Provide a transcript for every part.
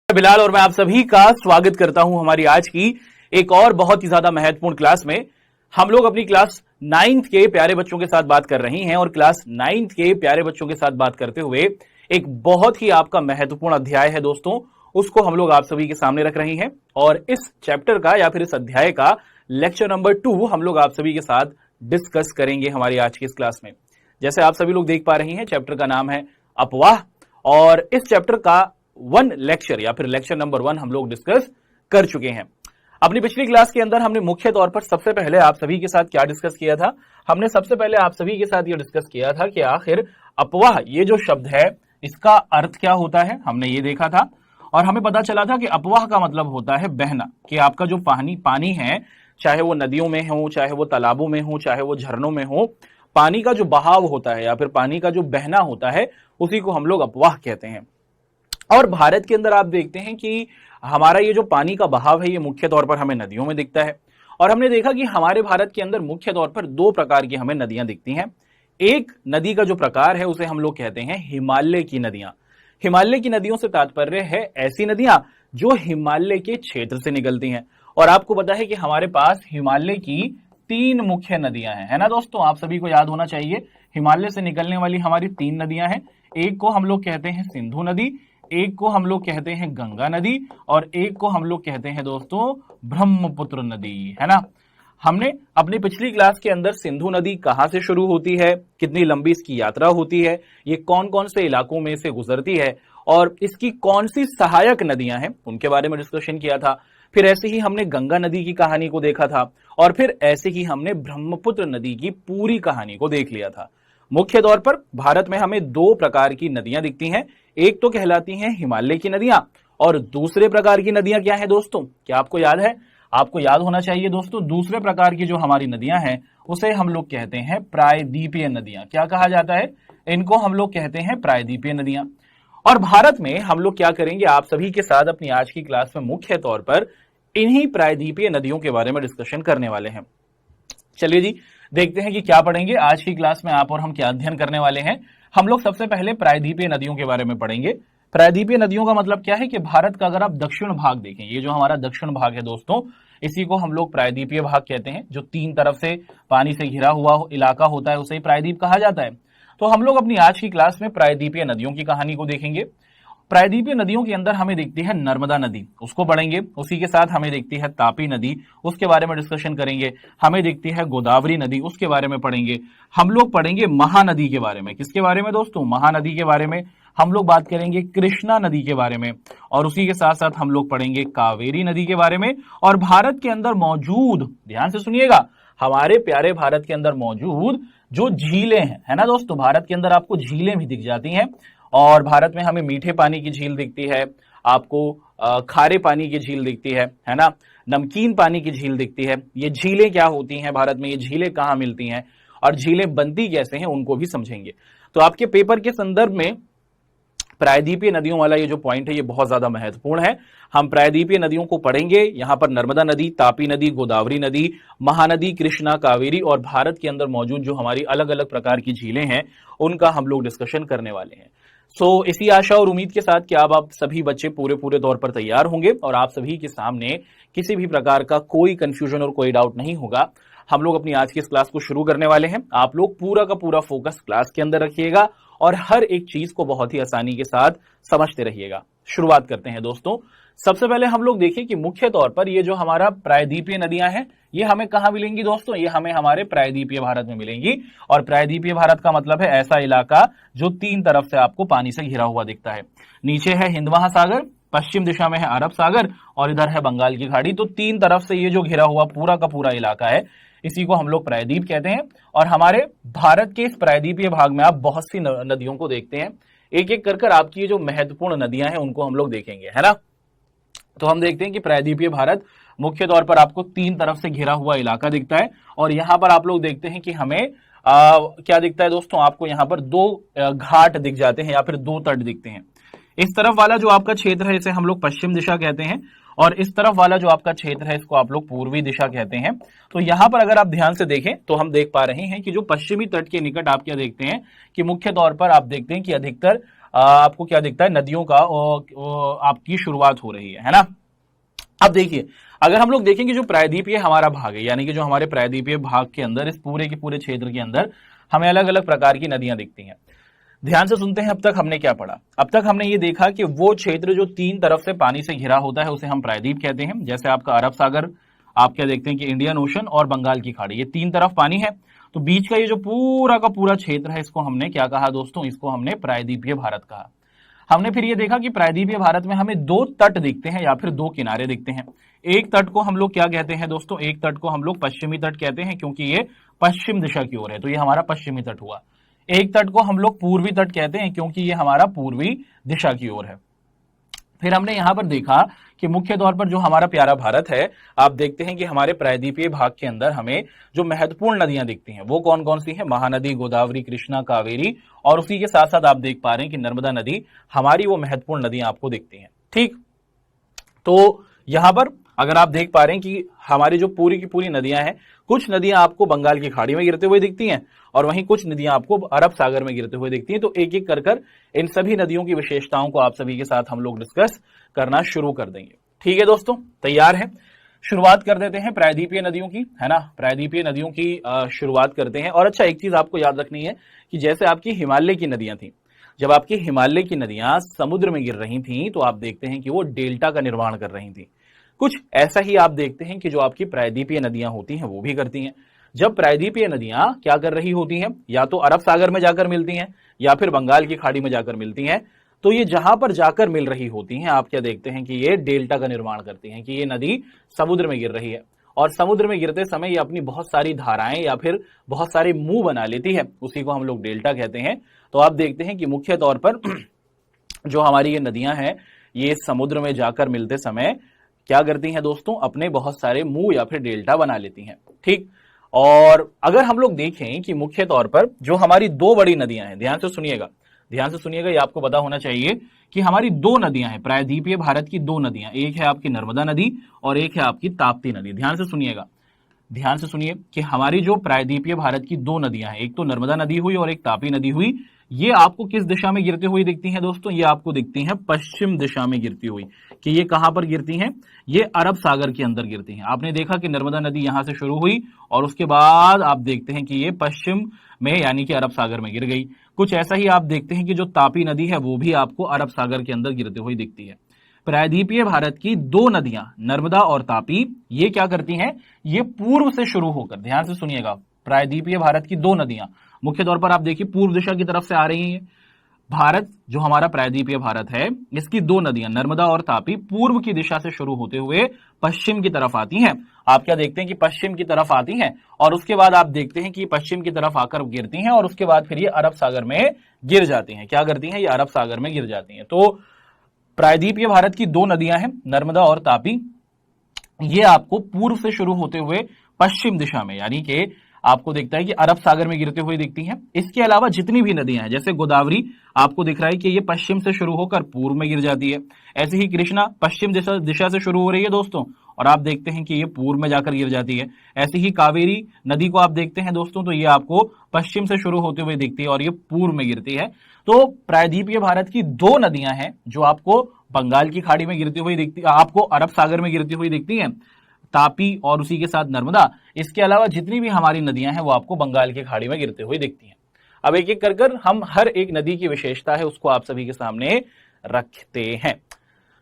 बिलाल और मैं आप सभी का स्वागत करता हूं हमारी आज की एक और बहुत ही ज्यादा महत्वपूर्ण क्लास में। हम लोग अपनी क्लास 9th के प्यारे बच्चों के साथ बात कर रही हैं और क्लास 9th के प्यारे बच्चों के साथ बात करते हुए एक बहुत ही आपका महत्वपूर्ण अध्याय है दोस्तों, उसको हम लोग आप सभी के सामने रख रहे हैं। और इस चैप्टर का या फिर इस अध्याय का लेक्चर नंबर 2 हम लोग आप सभी के साथ डिस्कस करेंगे हमारी आज की इस क्लास में। जैसे आप सभी लोग देख पा रहे हैं, चैप्टर का नाम है अपवाह और इस चैप्टर का 1 लेक्चर या फिर लेक्चर नंबर 1 हम लोग डिस्कस कर चुके हैं। अपनी पिछली क्लास के अंदर हमने मुख्य तौर पर सबसे पहले आप सभी के साथ क्या डिस्कस किया था? हमने सबसे पहले आप सभी के साथ ये डिस्कस किया था कि आखिर अपवाह ये जो शब्द है इसका अर्थ क्या होता है, हमने ये देखा था। और हमें पता चला था कि अपवाह का मतलब होता है बहना, कि आपका जो पानी है, चाहे वो नदियों में हो, चाहे वो तालाबों में हो, चाहे वो झरनों में हो, पानी का जो बहाव होता है या फिर पानी का जो बहना होता है उसी को हम लोग अपवाह कहते हैं। और भारत के अंदर आप देखते हैं कि हमारा ये जो पानी का बहाव है ये मुख्य तौर पर हमें नदियों में दिखता है। और हमने देखा कि हमारे भारत के अंदर मुख्य तौर पर 2 प्रकार की हमें नदियां दिखती हैं। एक नदी का जो प्रकार है उसे हम लोग कहते हैं हिमालय की नदियां। हिमालय की नदियों से तात्पर्य है ऐसी नदियां जो हिमालय के क्षेत्र से निकलती हैं। और आपको पता है कि हमारे पास हिमालय की 3 मुख्य नदियां हैं, है ना दोस्तों? आप सभी को याद होना चाहिए, हिमालय से निकलने वाली हमारी 3 नदियां हैं। एक को हम लोग कहते हैं सिंधु नदी, एक को हम लोग कहते हैं गंगा नदी और एक को हम लोग कहते हैं दोस्तों ब्रह्मपुत्र नदी, है ना? हमने अपनी पिछली क्लास के अंदर सिंधु नदी कहां से शुरू होती है, कितनी लंबी इसकी यात्रा होती है, ये कौन कौन से इलाकों में से गुजरती है और इसकी कौन सी सहायक नदियां हैं उनके बारे में डिस्कशन किया था। फिर ऐसे ही हमने गंगा नदी की कहानी को देखा था और फिर ऐसे ही हमने ब्रह्मपुत्र नदी की पूरी कहानी को देख लिया था। मुख्य तौर पर भारत में हमें 2 प्रकार की नदियां दिखती हैं, एक तो कहलाती हैं हिमालय की नदियां और दूसरे प्रकार की नदियां क्या है दोस्तों? क्या आपको याद है? आपको याद होना चाहिए दोस्तों, दूसरे प्रकार की जो हमारी नदियां हैं उसे हम लोग कहते हैं प्रायद्वीपीय नदियां। क्या कहा जाता है? इनको हम लोग कहते हैं प्रायद्वीपीय नदियां। और भारत में हम लोग क्या करेंगे, आप सभी के साथ अपनी आज की क्लास में मुख्य तौर पर इन्हीं प्रायद्वीपीय नदियों के बारे में डिस्कशन करने वाले हैं। चलिए जी, देखते हैं कि क्या पढ़ेंगे आज की क्लास में आप और हम क्या अध्ययन करने वाले हैं। हम लोग सबसे पहले प्रायद्वीपीय नदियों के बारे में पढ़ेंगे। प्रायद्वीपीय नदियों का मतलब क्या है कि भारत का अगर आप दक्षिण भाग देखें, ये जो हमारा दक्षिण भाग है दोस्तों, इसी को हम लोग प्रायद्वीपीय भाग कहते हैं। जो 3 तरफ से पानी से घिरा हुआ इलाका होता है उसे प्रायद्वीप कहा जाता है। तो हम लोग अपनी आज की क्लास में प्रायद्वीपीय नदियों की कहानी को देखेंगे। प्रायद्वीपीय नदियों के अंदर हमें दिखती है नर्मदा नदी, उसको पढ़ेंगे। उसी के साथ हमें दिखती है तापी नदी, उसके बारे में डिस्कशन करेंगे। हमें दिखती है गोदावरी नदी, उसके बारे में पढ़ेंगे। हम लोग पढ़ेंगे महानदी के बारे में। किसके बारे में दोस्तों? महानदी के बारे में। हम लोग बात करेंगे कृष्णा नदी के बारे में और उसी के साथ साथ हम लोग पढ़ेंगे कावेरी नदी के बारे में। और भारत के अंदर मौजूद, ध्यान से सुनिएगा, हमारे प्यारे भारत के अंदर मौजूद जो झीलें हैं, है ना दोस्तों? भारत के अंदर आपको झीलें भी दिख जाती हैं और भारत में हमें मीठे पानी की झील दिखती है, आपको खारे पानी की झील दिखती है ना? नमकीन पानी की झील दिखती है। ये झीलें क्या होती हैं भारत में, ये झीलें कहाँ मिलती हैं और झीलें बनती कैसे हैं उनको भी समझेंगे। तो आपके पेपर के संदर्भ में प्रायद्वीपीय नदियों वाला ये जो पॉइंट है ये बहुत ज्यादा महत्वपूर्ण है। हम प्रायद्वीपीय नदियों को पढ़ेंगे। यहाँ पर नर्मदा नदी, तापी नदी, गोदावरी नदी, महानदी, कृष्णा, कावेरी और भारत के अंदर मौजूद जो हमारी अलग अलग प्रकार की झीलें हैं उनका हम लोग डिस्कशन करने वाले हैं। इसी आशा और उम्मीद के साथ कि आप सभी बच्चे पूरे तौर पर तैयार होंगे और आप सभी के सामने किसी भी प्रकार का कोई कंफ्यूजन और कोई डाउट नहीं होगा। हम लोग अपनी आज की इस क्लास को शुरू करने वाले हैं। आप लोग पूरा का पूरा फोकस क्लास के अंदर रखिएगा और हर एक चीज को बहुत ही आसानी के साथ समझते रहिएगा। शुरुआत करते हैं दोस्तों। सबसे पहले हम लोग देखें कि मुख्य तौर पर ये जो हमारा प्रायद्वीपीय नदियां हैं ये हमें कहां मिलेंगी दोस्तों? ये हमें हमारे प्रायद्वीपीय भारत में मिलेंगी। और प्रायद्वीपीय भारत का मतलब है ऐसा इलाका जो 3 तरफ से आपको पानी से घिरा हुआ दिखता है। नीचे है हिंद महासागर, पश्चिम दिशा में है अरब सागर और इधर है बंगाल की खाड़ी। तो 3 तरफ से ये जो घिरा हुआ पूरा का पूरा इलाका है इसी को हम लोग प्रायद्वीप कहते हैं। और हमारे भारत के इस प्रायद्वीपीय भाग में आप बहुत सी नदियों को देखते हैं। एक एक कर आपकी ये जो महत्वपूर्ण नदियां हैं उनको हम लोग देखेंगे, है ना? तो हम देखते हैं कि प्रायद्वीपीय भारत मुख्य तौर पर आपको 3 तरफ से घिरा हुआ इलाका दिखता है। और यहां पर आप लोग देखते हैं कि हमें क्या दिखता है दोस्तों? आपको यहां पर 2 घाट दिख जाते हैं या फिर 2 तट दिखते हैं। इस तरफ वाला जो आपका क्षेत्र है इसे हम लोग पश्चिम दिशा कहते हैं और इस तरफ वाला जो आपका क्षेत्र है इसको आप लोग पूर्वी दिशा कहते हैं। तो यहां पर अगर आप ध्यान से देखें तो हम देख पा रहे हैं कि जो पश्चिमी तट के निकट आप क्या देखते हैं कि मुख्य तौर पर आप देखते हैं कि अधिकतर आपको क्या दिखता है, नदियों का आपकी शुरुआत हो रही है ना। अब देखिए, अगर हम लोग देखेंगे जो प्रायद्वीपीय हमारा भाग है, यानी कि जो हमारे प्रायद्वीपीय भाग के अंदर, इस पूरे के पूरे क्षेत्र के अंदर हमें अलग अलग प्रकार की नदियां दिखती हैं। ध्यान से सुनते हैं, अब तक हमने क्या पढ़ा। अब तक हमने ये देखा कि वो क्षेत्र जो तीन तरफ से पानी से घिरा होता है उसे हम प्रायद्वीप कहते हैं। जैसे आपका अरब सागर, आप क्या देखते हैं कि इंडियन ओशन और बंगाल की खाड़ी, ये तीन तरफ पानी है। तो बीच का ये जो पूरा का पूरा क्षेत्र है, इसको हमने क्या कहा दोस्तों, इसको हमने प्रायद्वीपीय भारत कहा। हमने फिर ये देखा कि प्रायद्वीपीय भारत में हमें दो तट दिखते हैं या फिर दो किनारे दिखते हैं। एक तट को हम लोग क्या कहते हैं दोस्तों, एक तट को हम लोग पश्चिमी तट कहते हैं, क्योंकि ये पश्चिम दिशा की ओर है, तो ये हमारा पश्चिमी तट हुआ। एक तट को हम लोग पूर्वी तट कहते हैं, क्योंकि ये हमारा पूर्वी दिशा की ओर है। फिर हमने यहां पर देखा कि मुख्य तौर पर जो हमारा प्यारा भारत है, आप देखते हैं कि हमारे प्रायद्वीपीय भाग के अंदर हमें जो महत्वपूर्ण नदियां दिखती हैं वो कौन कौन सी हैं, महानदी, गोदावरी, कृष्णा, कावेरी, और उसी के साथ साथ आप देख पा रहे हैं कि नर्मदा नदी, हमारी वो महत्वपूर्ण नदियां आपको दिखती हैं। ठीक, तो यहां पर अगर आप देख पा रहे हैं कि हमारी जो पूरी की पूरी नदियां हैं, कुछ नदियां आपको बंगाल की खाड़ी में गिरते हुए दिखती हैं और वहीं कुछ नदियां आपको अरब सागर में गिरते हुए दिखती हैं। तो एक एक कर इन सभी नदियों की विशेषताओं को आप सभी के साथ हम लोग डिस्कस करना शुरू कर देंगे। ठीक है दोस्तों, तैयार है? शुरुआत कर देते हैं प्रायद्वीपीय नदियों की, है ना। प्रायद्वीपीय नदियों की शुरुआत करते हैं। और अच्छा, एक चीज आपको याद रखनी है कि जैसे आपकी हिमालय की नदियां थी, जब आपकी हिमालय की नदियां समुद्र में गिर रही थी तो आप देखते हैं कि वो डेल्टा का निर्माण कर रही थी। कुछ ऐसा ही आप देखते हैं कि जो आपकी प्रायद्वीपीय नदियां होती हैं वो भी करती हैं। जब प्रायद्वीपीय नदियां क्या कर रही होती हैं, या तो अरब सागर में जाकर मिलती हैं या फिर बंगाल की खाड़ी में जाकर मिलती हैं, तो ये जहां पर जाकर मिल रही होती हैं, आप क्या देखते हैं कि ये डेल्टा का निर्माण करती हैं, कि ये नदी समुद्र में गिर रही है और समुद्र में गिरते समय ये अपनी बहुत सारी धाराएं या फिर बहुत सारे मुंह बना लेती है, उसी को हम लोग डेल्टा कहते हैं। तो आप देखते हैं कि मुख्य तौर पर जो हमारी ये नदियां हैं, ये समुद्र में जाकर मिलते समय क्या करती हैं दोस्तों, अपने बहुत सारे मुंह या फिर डेल्टा बना लेती हैं। ठीक, और अगर हम लोग देखें कि मुख्य तौर पर जो हमारी दो बड़ी नदियां हैं, ध्यान से सुनिएगा, ध्यान से सुनिएगा, ये आपको पता होना चाहिए कि हमारी दो नदियां हैं प्रायद्वीपीय भारत की, दो नदियां, एक है आपकी नर्मदा नदी और एक है आपकी ताप्ती नदी। ध्यान से सुनिएगा, ध्यान से सुनिए कि हमारी जो प्रायद्वीपीय भारत की दो नदियां हैं, एक तो नर्मदा नदी हुई और एक तापी नदी हुई, ये आपको किस दिशा में गिरती हुई दिखती हैं दोस्तों, ये आपको दिखती हैं पश्चिम दिशा में गिरती हुई। कि ये कहां पर गिरती हैं, ये अरब सागर के अंदर गिरती हैं। आपने देखा कि नर्मदा नदी यहां से शुरू हुई और उसके बाद आप देखते हैं कि ये पश्चिम में यानी कि अरब सागर में गिर गई। कुछ ऐसा ही आप देखते हैं कि जो तापी नदी है वो भी आपको अरब सागर के अंदर गिरती हुई दिखती है। प्रायद्वीपीय भारत की दो नदियां नर्मदा और तापी, ये क्या करती हैं, ये पूर्व से शुरू होकर, ध्यान से सुनिएगा, प्रायद्वीपीय भारत की दो नदियां मुख्य तौर पर आप देखिए पूर्व दिशा की तरफ से आ रही हैं। भारत जो हमारा प्रायद्वीपीय भारत है, इसकी दो नदियां नर्मदा और तापी पूर्व की दिशा से शुरू होते हुए पश्चिम की तरफ आती हैं। आप क्या देखते हैं कि पश्चिम की तरफ आती हैं और उसके बाद आप देखते हैं कि पश्चिम की तरफ आकर गिरती हैं और उसके बाद फिर ये अरब सागर में गिर जाती हैं। क्या करती हैं, ये अरब सागर में गिर जाती हैं। तो प्रायद्वीपीय भारत की दो नदियां हैं नर्मदा और तापी, ये आपको पूर्व से शुरू होते हुए पश्चिम दिशा में यानी कि आपको दिखता है कि अरब सागर में गिरते हुए दिखती हैं। इसके अलावा जितनी भी नदियां हैं, जैसे गोदावरी आपको दिख रहा है कि ये पश्चिम से शुरू होकर पूर्व में गिर जाती है। ऐसे ही कृष्णा पश्चिम दिशा से शुरू हो रही है दोस्तों, और आप देखते हैं कि ये पूर्व में जाकर गिर जाती है। ऐसे ही कावेरी नदी को आप देखते हैं दोस्तों, तो ये आपको पश्चिम से शुरू होते हुए दिखती है और ये पूर्व में गिरती है। तो प्रायद्वीपीय भारत की दो नदियां हैं जो आपको बंगाल की खाड़ी में गिरती हुई दिखती, आपको अरब सागर में गिरती हुई दिखती हैं, तापी और उसी के साथ नर्मदा। इसके अलावा जितनी भी हमारी नदियां हैं वो आपको बंगाल की खाड़ी में गिरते हुए दिखती हैं। अब एक एक कर हम हर एक नदी की विशेषता है उसको आप सभी के सामने रखते हैं।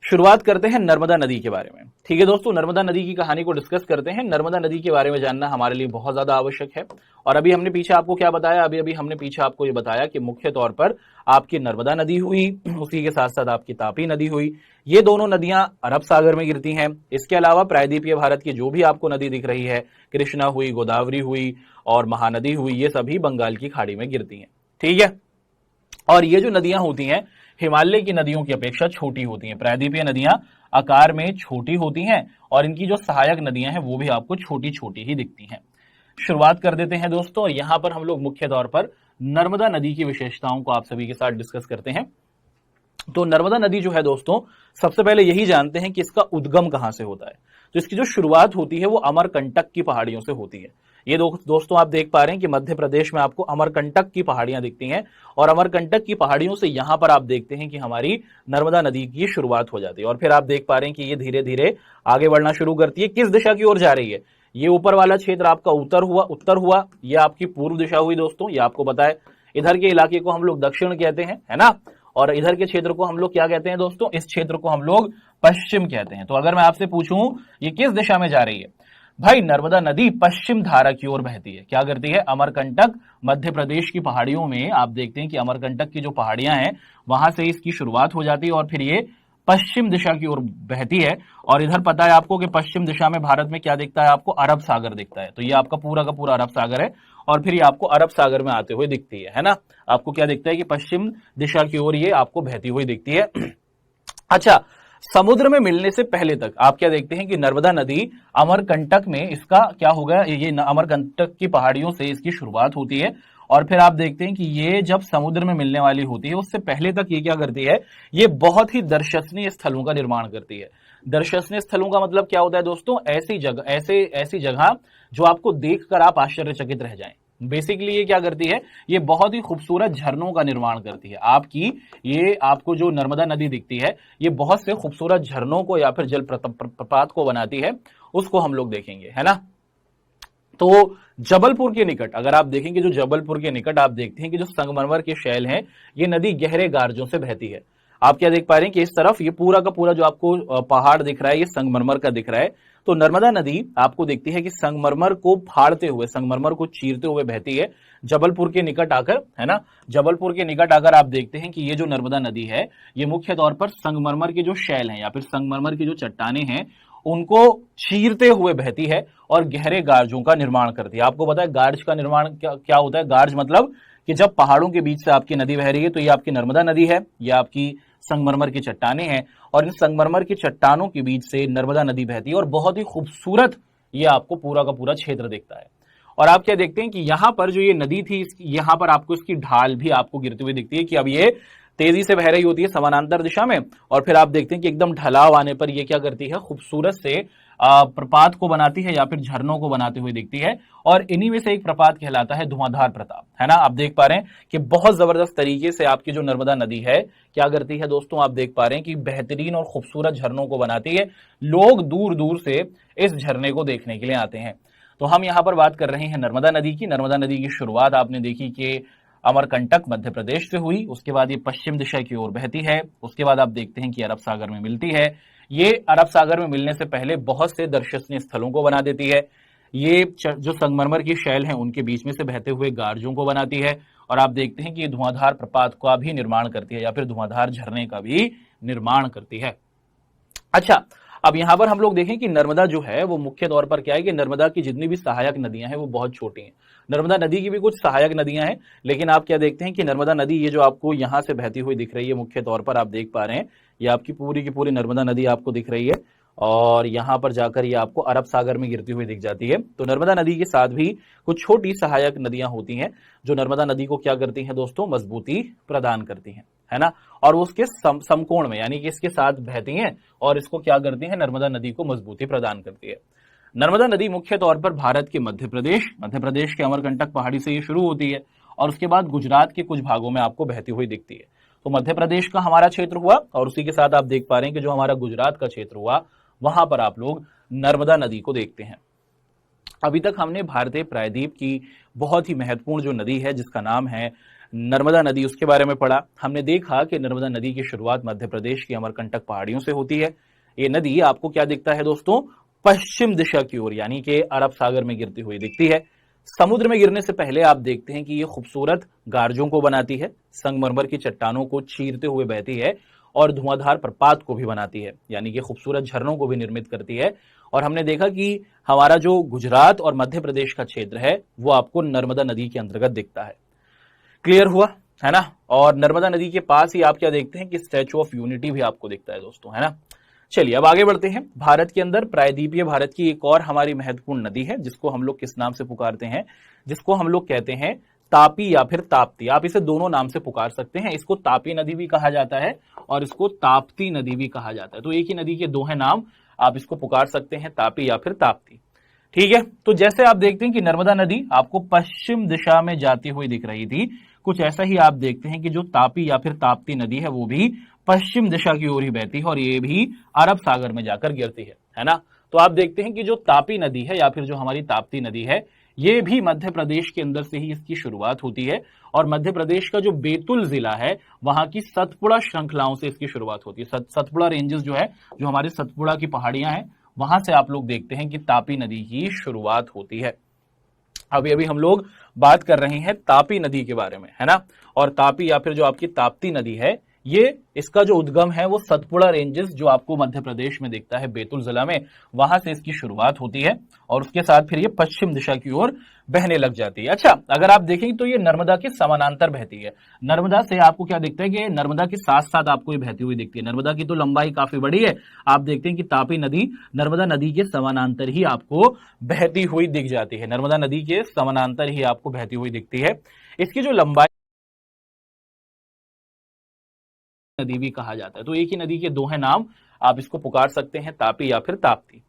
शुरुआत करते हैं नर्मदा नदी के बारे में। ठीक है दोस्तों, नर्मदा नदी की कहानी को डिस्कस करते हैं। नर्मदा नदी के बारे में जानना हमारे लिए बहुत ज्यादा आवश्यक है। और अभी हमने पीछे आपको क्या बताया, अभी हमने पीछे आपको ये बताया कि मुख्य तौर पर आपकी नर्मदा नदी हुई, उसी के साथ साथ आपकी तापी नदी हुई। ये दोनों नदियां अरब सागर में गिरती हैं। इसके अलावा प्रायद्वीपीय भारत की जो भी आपको नदी दिख रही है, कृष्णा हुई, गोदावरी हुई और महानदी हुई, ये सभी बंगाल की खाड़ी में गिरती हैं। ठीक है, और ये जो नदियां होती हैं हिमालय की नदियों की अपेक्षा छोटी होती हैं। प्रायद्वीपीय नदियां आकार में छोटी होती हैं और इनकी जो सहायक नदियां हैं वो भी आपको छोटी छोटी ही दिखती हैं। शुरुआत कर देते हैं दोस्तों, और यहां पर हम लोग मुख्य तौर पर नर्मदा नदी की विशेषताओं को आप सभी के साथ डिस्कस करते हैं। तो नर्मदा नदी जो है दोस्तों, सबसे पहले यही जानते हैं कि इसका उद्गम कहां से होता है। तो इसकी जो शुरुआत होती है वो अमरकंटक की पहाड़ियों से होती है। ये दोस्तों आप देख पा रहे हैं कि मध्य प्रदेश में आपको अमरकंटक की पहाड़ियां दिखती हैं, और अमरकंटक की पहाड़ियों से यहां पर आप देखते हैं कि हमारी नर्मदा नदी की शुरुआत हो जाती है। और फिर आप देख पा रहे हैं कि ये धीरे धीरे आगे बढ़ना शुरू करती है। किस दिशा की ओर जा रही है? ये ऊपर वाला क्षेत्र आपका उत्तर हुआ, ये आपकी पूर्व दिशा हुई दोस्तों, ये आपको पता है। इधर के इलाके को हम लोग दक्षिण कहते हैं, है ना, और इधर के क्षेत्र को हम लोग क्या कहते हैं दोस्तों? इस क्षेत्र को हम लोग पश्चिम कहते हैं। तो अगर मैं आपसे पूछूं ये किस दिशा में जा रही है, भाई नर्मदा नदी पश्चिम धारा की ओर बहती है। क्या करती है? अमरकंटक, मध्य प्रदेश की पहाड़ियों में आप देखते हैं कि अमरकंटक की जो पहाड़ियां हैं वहां से इसकी शुरुआत हो जाती है और फिर ये पश्चिम दिशा की ओर बहती है। और इधर पता है आपको कि पश्चिम दिशा में भारत में क्या दिखता है? आपको अरब सागर दिखता है। तो ये आपका पूरा का पूरा अरब सागर है, और फिर ये आपको अरब सागर में आते हुए दिखती है ना। आपको क्या दिखता है कि पश्चिम दिशा की ओर ये आपको बहती हुई दिखती है। अच्छा, समुद्र में मिलने से पहले तक आप क्या देखते हैं कि नर्मदा नदी अमरकंटक में इसका क्या होगा, ये अमरकंटक की पहाड़ियों से इसकी शुरुआत होती है, और फिर आप देखते हैं कि ये जब समुद्र में मिलने वाली होती है उससे पहले तक ये क्या करती है? ये बहुत ही दर्शनीय स्थलों का निर्माण करती है। दर्शनीय स्थलों का मतलब क्या होता है दोस्तों? ऐसी जगह जो आपको देखकर आप आश्चर्यचकित रह जाएं। बेसिकली ये क्या करती है? ये बहुत ही खूबसूरत झरनों का निर्माण करती है। ये आपको जो नर्मदा नदी दिखती है ये बहुत से खूबसूरत झरनों को या फिर जल प्रपात को बनाती है, उसको हम लोग देखेंगे, है ना। तो जबलपुर के निकट अगर आप देखेंगे, जो जबलपुर के निकट आप देखते हैं कि जो संगमरमर के शैल हैं, ये नदी गहरे गार्जों से बहती है। आप क्या देख पा रहे हैं कि इस तरफ ये पूरा का पूरा जो आपको पहाड़ दिख रहा है ये संगमरमर का दिख रहा है। तो नर्मदा नदी आपको दिखती है कि संगमरमर को फाड़ते हुए, संगमरमर को चीरते हुए बहती है जबलपुर के निकट आकर, है ना। जबलपुर के निकट आकर आप देखते हैं कि ये जो नर्मदा नदी है ये मुख्य तौर पर संगमरमर के जो शैल हैं या फिर संगमरमर की जो चट्टानें हैं उनको चीरते हुए बहती है और गहरे गार्जों का निर्माण करती है। आपको पता है गार्ज का निर्माण क्या होता है? गार्ज मतलब कि जब पहाड़ों के बीच से आपकी नदी बह रही है तो ये आपकी नर्मदा नदी है, ये आपकी संगमरमर की चट्टानें हैं, और इन संगमरमर की चट्टानों के बीच से नर्मदा नदी बहती है और बहुत ही खूबसूरत ये आपको पूरा का पूरा क्षेत्र दिखता है। और आप क्या देखते हैं कि यहां पर जो ये नदी थी, यहां पर आपको इसकी ढाल भी आपको गिरती हुई दिखती है कि अब ये तेजी से बह रही होती है समानांतर दिशा में, और फिर आप देखते हैं कि एकदम ढलाव आने पर ये क्या करती है? खूबसूरत से प्रपात को बनाती है या फिर झरनों को बनाते हुए दिखती है। और इन्हीं में से एक प्रपात कहलाता है धुआंधार प्रताप, है ना। आप देख पा रहे हैं कि बहुत जबरदस्त तरीके से आपकी जो नर्मदा नदी है क्या करती है दोस्तों? आप देख पा रहे हैं कि बेहतरीन और खूबसूरत झरनों को बनाती है। लोग दूर दूर से इस झरने को देखने के लिए आते हैं। तो हम यहां पर बात कर रहे हैं नर्मदा नदी की। नर्मदा नदी की शुरुआत आपने देखी कि अमरकंटक मध्य प्रदेश से हुई, उसके बाद ये पश्चिम दिशा की ओर बहती है, उसके बाद आप देखते हैं कि अरब सागर में मिलती है। ये अरब सागर में मिलने से पहले बहुत से दर्शनीय स्थलों को बना देती है। ये जो संगमरमर की शैल हैं उनके बीच में से बहते हुए गार्जों को बनाती है, और आप देखते हैं कि ये धुआंधार प्रपात का भी निर्माण करती है या फिर धुआंधार झरने का भी निर्माण करती है। अच्छा, अब यहां पर हम लोग देखें कि नर्मदा जो है वो मुख्य तौर पर क्या है कि नर्मदा की जितनी भी सहायक नदियां हैं वो बहुत छोटी हैं। नर्मदा नदी की भी कुछ सहायक नदियां हैं, लेकिन आप क्या देखते हैं कि नर्मदा नदी ये जो आपको यहां से बहती हुई दिख रही है, मुख्य तौर पर आप देख पा रहे हैं ये आपकी पूरी की पूरी नर्मदा नदी आपको दिख रही है, और यहां पर जाकर ये आपको अरब सागर में गिरती हुई दिख जाती है। तो नर्मदा नदी के साथ भी कुछ छोटी सहायक नदियां होती हैं जो नर्मदा नदी को क्या करती हैं दोस्तों? मजबूती प्रदान करती हैं, है ना। और वो उसके समकोण में यानी कि इसके साथ बहती हैं और इसको क्या करती हैं? नर्मदा नदी को मजबूती प्रदान करती है। नर्मदा नदी मुख्य तौर पर भारत के मध्य प्रदेश के अमरकंटक पहाड़ी से ये शुरू होती है और उसके बाद गुजरात के कुछ भागों में आपको बहती हुई दिखती है। तो मध्य प्रदेश का हमारा क्षेत्र हुआ, और उसी के साथ आप देख पा रहे हैं कि जो हमारा गुजरात का क्षेत्र हुआ वहां पर आप लोग नर्मदा नदी को देखते हैं। अभी तक हमने भारतीय प्रायद्वीप की बहुत ही महत्वपूर्ण जो नदी है जिसका नाम है नर्मदा नदी, उसके बारे में पढ़ा। हमने देखा कि नर्मदा नदी की शुरुआत मध्य प्रदेश की अमरकंटक पहाड़ियों से होती है। ये नदी आपको क्या दिखता है दोस्तों? पश्चिम दिशा की ओर यानी कि अरब सागर में गिरती हुई दिखती है। समुद्र में गिरने से पहले आप देखते हैं कि ये खूबसूरत गार्जों को बनाती है, संगमरमर की चट्टानों को चीरते हुए बहती है और धुआंधार प्रपात को भी बनाती है यानी कि खूबसूरत झरनों को भी निर्मित करती है। और हमने देखा कि हमारा जो गुजरात और मध्य प्रदेश का क्षेत्र है वो आपको नर्मदा नदी के अंतर्गत दिखता है। क्लियर हुआ, है ना। और नर्मदा नदी के पास ही आप क्या देखते हैं कि स्टैचू ऑफ यूनिटी भी आपको दिखता है दोस्तों, है ना। चलिए अब आगे बढ़ते हैं। भारत के अंदर प्रायद्वीपीय भारत की एक और हमारी महत्वपूर्ण नदी है जिसको हम लोग किस नाम से पुकारते हैं? जिसको हम लोग कहते हैं तापी या फिर ताप्ती, आप इसे दोनों नाम से पुकार सकते हैं। इसको तापी नदी भी कहा जाता है और इसको ताप्ती नदी भी कहा जाता है। तो एक ही नदी के दो है नाम, आप इसको पुकार सकते हैं तापी या फिर ताप्ती। ठीक है, तो जैसे आप देखते हैं कि नर्मदा नदी आपको पश्चिम दिशा में जाती हुई दिख रही थी, कुछ ऐसा ही आप देखते हैं कि जो तापी या फिर ताप्ती नदी है वो भी पश्चिम दिशा की ओर ही बहती है और ये भी अरब सागर में जाकर गिरती है ना। तो आप देखते हैं कि जो तापी नदी है या फिर जो हमारी ताप्ती नदी है, ये भी मध्य प्रदेश के अंदर से ही इसकी शुरुआत होती है और मध्य प्रदेश का जो बैतूल जिला है वहां की सतपुड़ा श्रृंखलाओं से इसकी शुरुआत होती है। सतपुड़ा रेंजेस जो है, जो हमारे सतपुड़ा की पहाड़ियां हैं, वहां से आप लोग देखते हैं कि तापी नदी की शुरुआत होती है। अभी हम लोग बात कर रहे हैं तापी नदी के बारे में, है ना। और तापी या फिर जो आपकी ताप्ती नदी है, ये इसका जो उद्गम है वो सतपुड़ा रेंजेस जो आपको मध्य प्रदेश में दिखता है बैतूल जिला में, वहां से इसकी शुरुआत होती है और उसके साथ फिर ये पश्चिम दिशा की ओर बहने लग जाती है। अच्छा, अगर आप देखें तो ये नर्मदा के समानांतर बहती है। नर्मदा से आपको क्या दिखता है कि नर्मदा के साथ साथ आपको ये बहती हुई दिखती है। नर्मदा की तो लंबाई काफी बड़ी है, आप देखते हैं कि तापी नदी नर्मदा नदी के समानांतर ही आपको बहती हुई दिख जाती है। नर्मदा नदी के समानांतर ही आपको बहती हुई दिखती है। इसकी जो लंबाई नदी भी कहा जाता है। तो एक ही नदी के दो है नाम, आप इसको पुकार सकते हैं तापी या फिर ताप्ती।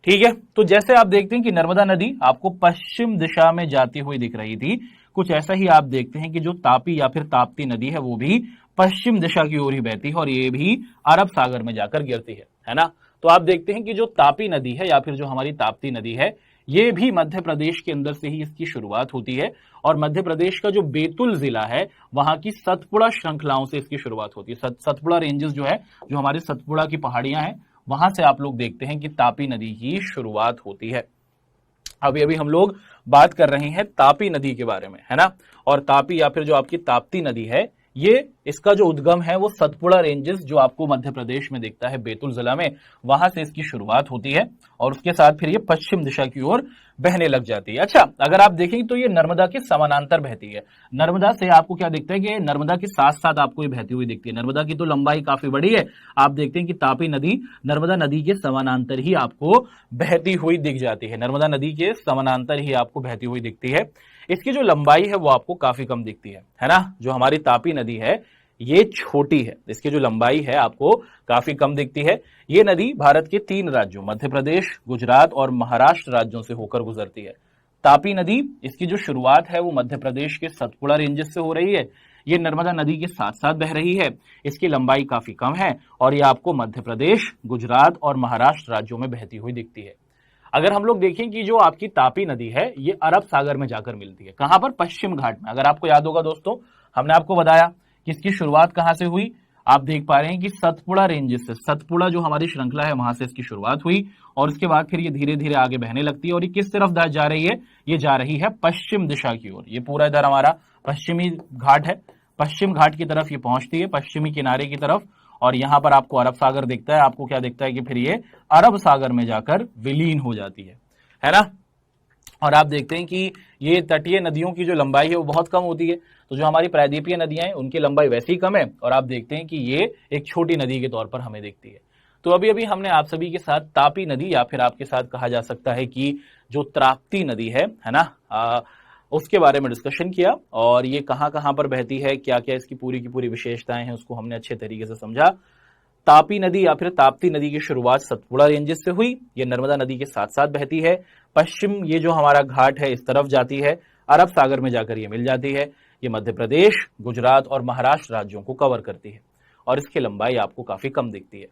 ठीक है, तो जैसे आप देखते हैं कि नर्मदा नदी आपको पश्चिम दिशा में जाती हुई दिख रही थी, कुछ ऐसा ही आप देखते हैं कि जो तापी या फिर ताप्ती नदी है वो भी पश्चिम दिशा की ओर ही बहती है और ये भी अरब सागर में जाकर गिरती है ना। तो आप देखते हैं कि जो तापी नदी है या फिर जो हमारी ताप्ती नदी है, ये भी मध्य प्रदेश के अंदर से ही इसकी शुरुआत होती है और मध्य प्रदेश का जो बैतूल जिला है वहां की सतपुड़ा श्रृंखलाओं से इसकी शुरुआत होती है। सतपुड़ा रेंजेस जो है, जो हमारे सतपुड़ा की पहाड़ियां हैं, वहां से आप लोग देखते हैं कि तापी नदी की शुरुआत होती है। अभी हम लोग बात कर रहे हैं तापी नदी के बारे में, है ना। और तापी या फिर जो आपकी ताप्ती नदी है, ये इसका जो उद्गम है वो सतपुड़ा रेंजेस जो आपको मध्य प्रदेश में दिखता है बैतूल जिला में, वहां से इसकी शुरुआत होती है और उसके साथ फिर ये पश्चिम दिशा की ओर बहने लग जाती है। अच्छा, अगर आप देखें तो ये नर्मदा के समानांतर बहती है। नर्मदा से आपको क्या दिखता है कि नर्मदा के साथ साथ आपको ये बहती हुई दिखती है। नर्मदा की तो लंबाई काफी बड़ी है, आप देखते हैं कि तापी नदी नर्मदा नदी के समानांतर ही आपको बहती हुई दिख जाती है। नर्मदा नदी के समानांतर ही आपको बहती हुई दिखती है। इसकी जो लंबाई है वो आपको काफी कम दिखती है ना। जो हमारी तापी नदी है ये छोटी है, इसकी जो लंबाई है आपको काफी कम दिखती है। ये नदी भारत के 3 राज्यों मध्य प्रदेश, गुजरात और महाराष्ट्र राज्यों से होकर गुजरती है। तापी नदी, इसकी जो शुरुआत है वो मध्य प्रदेश के सतपुड़ा रेंजेस से हो रही है। ये नर्मदा नदी के साथ साथ बह रही है, इसकी लंबाई काफी कम है और ये आपको मध्य प्रदेश, गुजरात और महाराष्ट्र राज्यों में बहती हुई दिखती है। अगर हम लोग देखें कि जो आपकी तापी नदी है ये अरब सागर में जाकर मिलती है, कहां पर? पश्चिम घाट में। अगर आपको याद होगा दोस्तों, हमने आपको बताया कि इसकी शुरुआत कहां से हुई। आप देख पा रहे हैं कि सतपुड़ा रेंजेस से, सतपुड़ा जो हमारी श्रृंखला है वहां से इसकी शुरुआत हुई और उसके बाद फिर ये धीरे धीरे आगे बहने लगती है और ये किस तरफ जा रही है? ये जा रही है पश्चिम दिशा की ओर। ये पूरा इधर हमारा पश्चिमी घाट है, पश्चिम घाट की तरफ ये पहुंचती है, पश्चिमी किनारे की तरफ, और यहां पर आपको अरब सागर दिखता है। आपको क्या दिखता है कि फिर ये अरब सागर में जाकर विलीन हो जाती है ना। और आप देखते हैं कि ये तटीय नदियों की जो लंबाई है वो बहुत कम होती है, तो जो हमारी प्रायद्वीपीय नदियां हैं उनकी लंबाई वैसे ही कम है और आप देखते हैं कि ये एक छोटी नदी के तौर पर हमें दिखती है। तो अभी हमने आप सभी के साथ तापी नदी या फिर आपके साथ कहा जा सकता है कि जो ताप्ती नदी है ना, उसके बारे में डिस्कशन किया और ये कहां पर बहती है, क्या क्या इसकी पूरी की पूरी विशेषताएं हैं, उसको हमने अच्छे तरीके से समझा। तापी नदी या फिर ताप्ती नदी की शुरुआत सतपुड़ा रेंजेस से हुई। ये नर्मदा नदी के साथ साथ बहती है, पश्चिम ये जो हमारा घाट है इस तरफ जाती है, अरब सागर में जाकर ये मिल जाती है। ये मध्य प्रदेश, गुजरात और महाराष्ट्र राज्यों को कवर करती है और इसकी लंबाई आपको काफी कम दिखती है।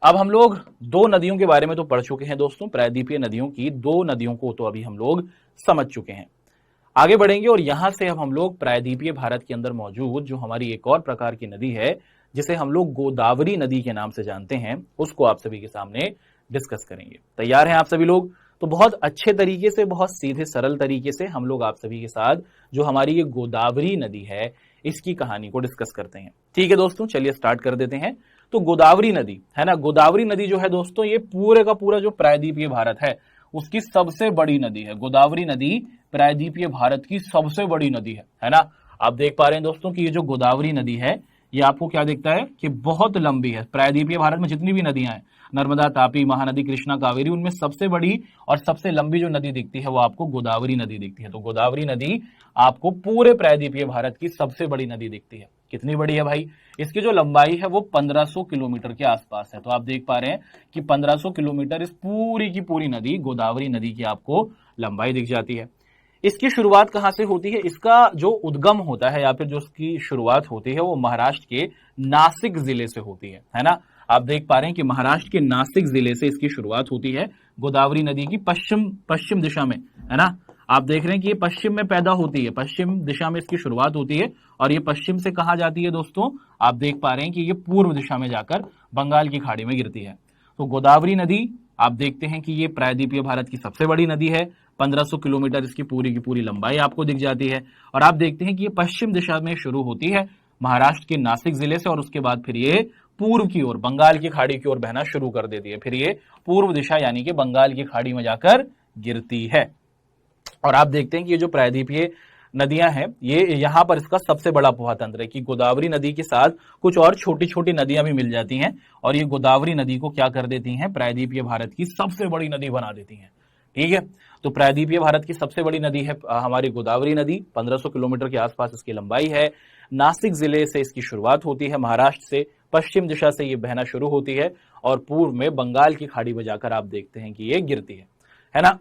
अब हम लोग 2 नदियों के बारे में तो पढ़ चुके हैं दोस्तों, प्रायद्वीपीय नदियों की 2 नदियों को तो अभी हम लोग समझ चुके हैं। आगे बढ़ेंगे और यहां से अब हम लोग प्रायद्वीपीय भारत के अंदर मौजूद जो हमारी एक और प्रकार की नदी है जिसे हम लोग गोदावरी नदी के नाम से जानते हैं, उसको आप सभी के सामने डिस्कस करेंगे। तैयार हैं आप सभी लोग? तो बहुत अच्छे तरीके से, बहुत सीधे सरल तरीके से हम लोग आप सभी के साथ जो हमारी ये गोदावरी नदी है इसकी कहानी को डिस्कस करते हैं। ठीक है दोस्तों, चलिए स्टार्ट कर देते हैं। तो गोदावरी नदी है ना, गोदावरी नदी जो है दोस्तों ये पूरे का पूरा जो प्रायद्वीपीय भारत है उसकी सबसे बड़ी नदी है। गोदावरी नदी प्रायद्वीपीय भारत की सबसे बड़ी नदी है ना। आप देख पा रहे हैं दोस्तों कि ये जो गोदावरी नदी है ये आपको क्या दिखता है कि बहुत लंबी है। प्रायद्वीपीय भारत में जितनी भी नदियां हैं, नर्मदा, तापी, महानदी, कृष्णा, कावेरी, उनमें सबसे बड़ी और सबसे लंबी जो नदी दिखती है वो आपको गोदावरी नदी दिखती है। तो गोदावरी नदी आपको पूरे प्रायद्वीपीय भारत की सबसे बड़ी नदी दिखती है। कितनी बड़ी है भाई? इसकी जो लंबाई है वो 1500 किलोमीटर के आसपास है। तो आप देख पा रहे हैं कि 1500 किलोमीटर इस पूरी की पूरी नदी, गोदावरी नदी की आपको लंबाई दिख जाती है। इसकी शुरुआत कहां से होती है? इसका जो उद्गम होता है या फिर जो इसकी शुरुआत होती है वो महाराष्ट्र के नासिक जिले से होती है ना। आप देख पा रहे हैं कि महाराष्ट्र के नासिक जिले से इसकी शुरुआत होती है गोदावरी नदी की पश्चिम दिशा में, है ना। आप देख रहे हैं कि ये पश्चिम में पैदा होती है, पश्चिम दिशा में इसकी शुरुआत होती है और ये पश्चिम से कहां जाती है दोस्तों? आप देख पा रहे हैं कि ये पूर्व दिशा में जाकर बंगाल की खाड़ी में गिरती है। तो गोदावरी नदी आप देखते हैं कि ये प्रायद्वीपीय भारत की सबसे बड़ी नदी है। 1500 किलोमीटर इसकी पूरी की पूरी लंबाई आपको दिख जाती है और आप देखते हैं कि ये पश्चिम दिशा में शुरू होती है महाराष्ट्र के नासिक जिले से और उसके बाद फिर ये पूर्व की ओर बंगाल की खाड़ी की ओर बहना शुरू कर देती है। फिर ये पूर्व दिशा यानी कि बंगाल की खाड़ी में जाकर गिरती है। और आप देखते हैं कि ये जो प्रायद्वीपीय नदियां हैं, ये यहां पर इसका सबसे बड़ा उपतंत्र है कि गोदावरी नदी के साथ कुछ और छोटी छोटी नदियां भी मिल जाती हैं और ये गोदावरी नदी को क्या कर देती हैं? प्रायद्वीपीय भारत की सबसे बड़ी नदी बना देती हैं। ठीक है, तो प्रायद्वीपीय भारत की सबसे बड़ी नदी है हमारी गोदावरी नदी। 1500 किलोमीटर के आसपास इसकी लंबाई है। नासिक जिले से इसकी शुरुआत होती है, महाराष्ट्र से पश्चिम दिशा से ये बहना शुरू होती है और पूर्व में बंगाल की खाड़ी में जाकर आप देखते हैं कि ये गिरती है ना।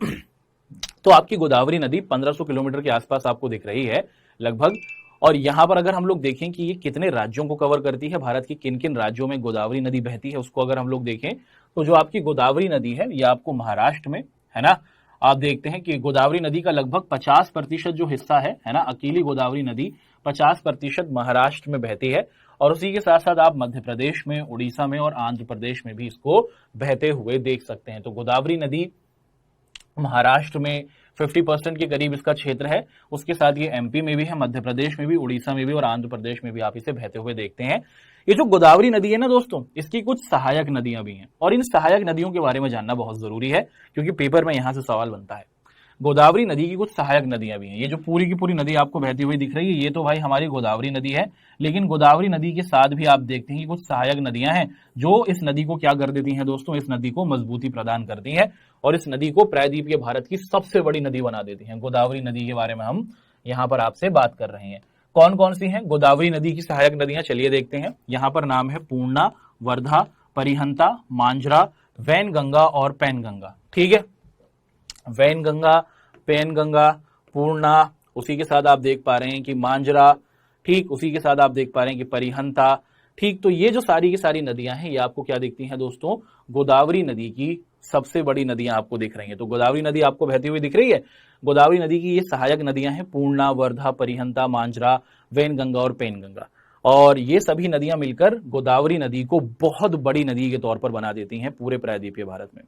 तो आपकी गोदावरी नदी 1500 किलोमीटर के आसपास आपको दिख रही है लगभग। और यहां पर अगर हम लोग देखें कि ये कितने राज्यों को कवर करती है, भारत की किन किन राज्यों में गोदावरी नदी बहती है, उसको अगर हम लोग देखें तो जो आपकी गोदावरी नदी है ये आपको महाराष्ट्र में, है ना। आप देखते हैं कि गोदावरी नदी का लगभग 50% जो हिस्सा है ना, अकेली गोदावरी नदी 50% महाराष्ट्र में बहती है और उसी के साथ साथ आप मध्य प्रदेश में, उड़ीसा में और आंध्र प्रदेश में भी इसको बहते हुए देख सकते हैं। तो गोदावरी नदी महाराष्ट्र में 50% के करीब इसका क्षेत्र है, उसके साथ ये एमपी में भी है, मध्य प्रदेश में भी, उड़ीसा में भी और आंध्र प्रदेश में भी आप इसे बहते हुए देखते हैं। ये जो गोदावरी नदी है ना दोस्तों, इसकी कुछ सहायक नदियां भी हैं और इन सहायक नदियों के बारे में जानना बहुत जरूरी है क्योंकि पेपर में यहां से सवाल बनता है। गोदावरी नदी की कुछ सहायक नदियां भी हैं। ये जो पूरी की पूरी नदी आपको बहती हुई दिख रही है ये तो भाई हमारी गोदावरी नदी है, लेकिन गोदावरी नदी के साथ भी आप देखते हैं कि कुछ सहायक नदियां हैं जो इस नदी को क्या कर देती हैं दोस्तों? इस नदी को मजबूती प्रदान करती हैं और इस नदी को प्रायद्वीपीय भारत की सबसे बड़ी नदी बना देती हैं। गोदावरी नदी के बारे में हम यहाँ पर आपसे बात कर रहे हैं। कौन कौन सी हैं गोदावरी नदी की सहायक नदियां? चलिए देखते हैं। यहाँ पर नाम है पूर्णा, वर्धा, परिहंता, मांजरा, वैनगंगा और पैनगंगा। ठीक है, वैनगंगा, पैनगंगा, पूर्णा, उसी के साथ आप देख पा रहे हैं कि मांजरा, ठीक, उसी के साथ आप देख पा रहे हैं कि परिहंता। ठीक, तो ये जो सारी की सारी नदियां हैं ये आपको क्या दिखती हैं दोस्तों? गोदावरी नदी की सबसे बड़ी नदियां आपको दिख रही हैं। तो गोदावरी नदी आपको बहती हुई दिख रही है। गोदावरी नदी की ये सहायक नदियां हैं पूर्णा, वर्धा, परिहंता, मांजरा, वैनगंगा और पैनगंगा और ये सभी नदियां मिलकर गोदावरी नदी को बहुत बड़ी नदी के तौर पर बना देती हैं पूरे प्रायद्वीपीय भारत में,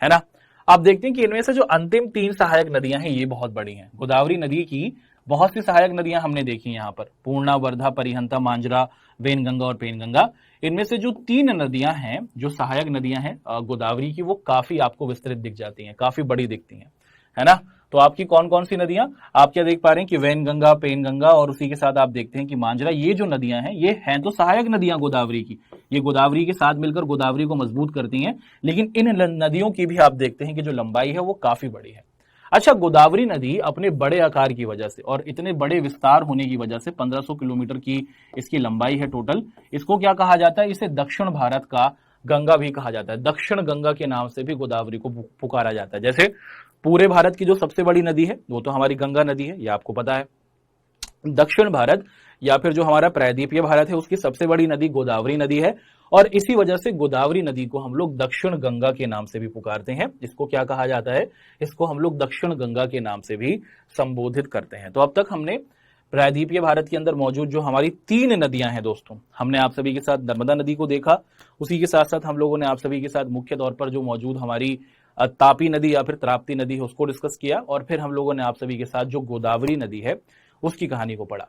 है ना। आप देखते हैं कि इनमें से जो अंतिम 3 सहायक नदियां हैं ये बहुत बड़ी हैं। गोदावरी नदी की बहुत सी सहायक नदियां हमने देखी यहाँ पर, पूर्णा, वर्धा, परिहंता, मांजरा, वैनगंगा और पैनगंगा। इनमें से जो 3 नदियां हैं, जो सहायक नदियां हैं गोदावरी की, वो काफी आपको विस्तृत दिख जाती हैं, काफी बड़ी दिखती हैं, है ना। तो आपकी कौन कौन सी नदियां आप क्या देख पा रहे हैं कि वैनगंगा, पैनगंगा और उसी के साथ आप देखते हैं कि मांजरा, ये जो नदियां हैं ये हैं तो सहायक नदियां गोदावरी की, ये गोदावरी के साथ मिलकर गोदावरी को मजबूत करती हैं, लेकिन इन नदियों की भी आप देखते हैं कि जो लंबाई है वो काफी बड़ी है। अच्छा, गोदावरी नदी अपने बड़े आकार की वजह से और इतने बड़े विस्तार होने की वजह से 1500 किलोमीटर की इसकी लंबाई है टोटल, इसको क्या कहा जाता है? इसे दक्षिण भारत का गंगा भी कहा जाता है। दक्षिण गंगा के नाम से भी गोदावरी को पुकारा जाता है। जैसे पूरे भारत की जो सबसे बड़ी नदी है वो तो हमारी गंगा नदी है, ये आपको पता है। दक्षिण भारत या फिर जो हमारा प्रायद्वीपीय भारत है उसकी सबसे बड़ी नदी गोदावरी नदी है और इसी वजह से गोदावरी नदी को हम लोग दक्षिण गंगा के नाम से भी पुकारते हैं। इसको क्या कहा जाता है? इसको हम लोग दक्षिण गंगा के नाम से भी संबोधित करते हैं। तो अब तक हमने प्रायद्वीपीय भारत के अंदर मौजूद जो हमारी 3 नदियां हैं दोस्तों, हमने आप सभी के साथ नर्मदा नदी को देखा, उसी के साथ साथ हम लोगों ने आप सभी के साथ मुख्य तौर पर जो मौजूद हमारी तापी नदी या फिर त्राप्ती नदी है उसको डिस्कस किया और फिर हम लोगों ने आप सभी के साथ जो गोदावरी नदी है उसकी कहानी को पढ़ा।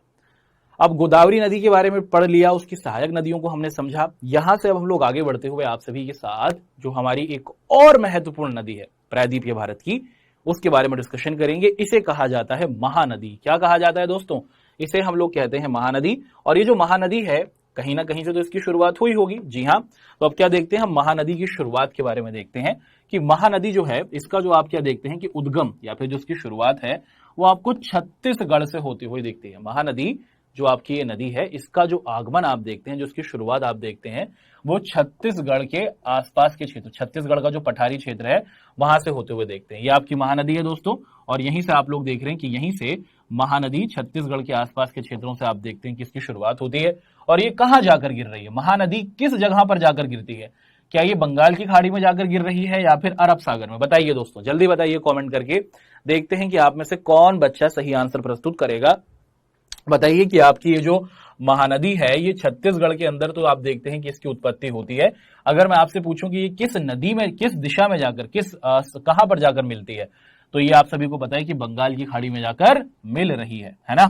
अब गोदावरी नदी के बारे में पढ़ लिया, उसकी सहायक नदियों को हमने समझा। यहां से अब हम लोग आगे बढ़ते हुए आप सभी के साथ जो हमारी एक और महत्वपूर्ण नदी है प्रायद्वीपीय भारत की, उसके बारे में डिस्कशन करेंगे। इसे कहा जाता है महानदी। क्या कहा जाता है दोस्तों? इसे हम लोग कहते हैं महानदी। और ये जो महानदी है कहीं ना कहीं से तो इसकी शुरुआत हुई होगी। जी हाँ, तो अब क्या देखते हैं, हम महानदी की शुरुआत के बारे में देखते हैं कि महानदी जो है इसका जो आप क्या देखते हैं कि उद्गम या फिर जो इसकी शुरुआत है वो आपको छत्तीसगढ़ से होती हुई दिखती है। महानदी जो आपकी ये नदी है इसका जो आगमन आप देखते हैं, जो इसकी शुरुआत आप देखते हैं, वो छत्तीसगढ़ के आसपास के क्षेत्र, छत्तीसगढ़ का जो पठारी क्षेत्र है वहां से होते हुए देखते हैं। ये आपकी महानदी है दोस्तों, और यहीं से आप लोग देख रहे हैं कि यहीं से महानदी छत्तीसगढ़ के आसपास के क्षेत्रों से आप देखते हैं कि इसकी शुरुआत होती है। और ये कहां जाकर गिर रही है, महानदी किस जगह पर जाकर गिरती है? क्या ये बंगाल की खाड़ी में जाकर गिर रही है या फिर अरब सागर में? बताइए दोस्तों, जल्दी बताइए कमेंट करके। देखते हैं कि आप में से कौन बच्चा सही आंसर प्रस्तुत करेगा। बताइए कि आपकी ये जो महानदी है ये छत्तीसगढ़ के अंदर तो आप देखते हैं कि इसकी उत्पत्ति होती है। अगर मैं आपसे पूछूं कि ये किस नदी में, किस दिशा में जाकर, कहां पर जाकर मिलती है, तो ये आप सभी को पता है कि बंगाल की खाड़ी में जाकर मिल रही है ना।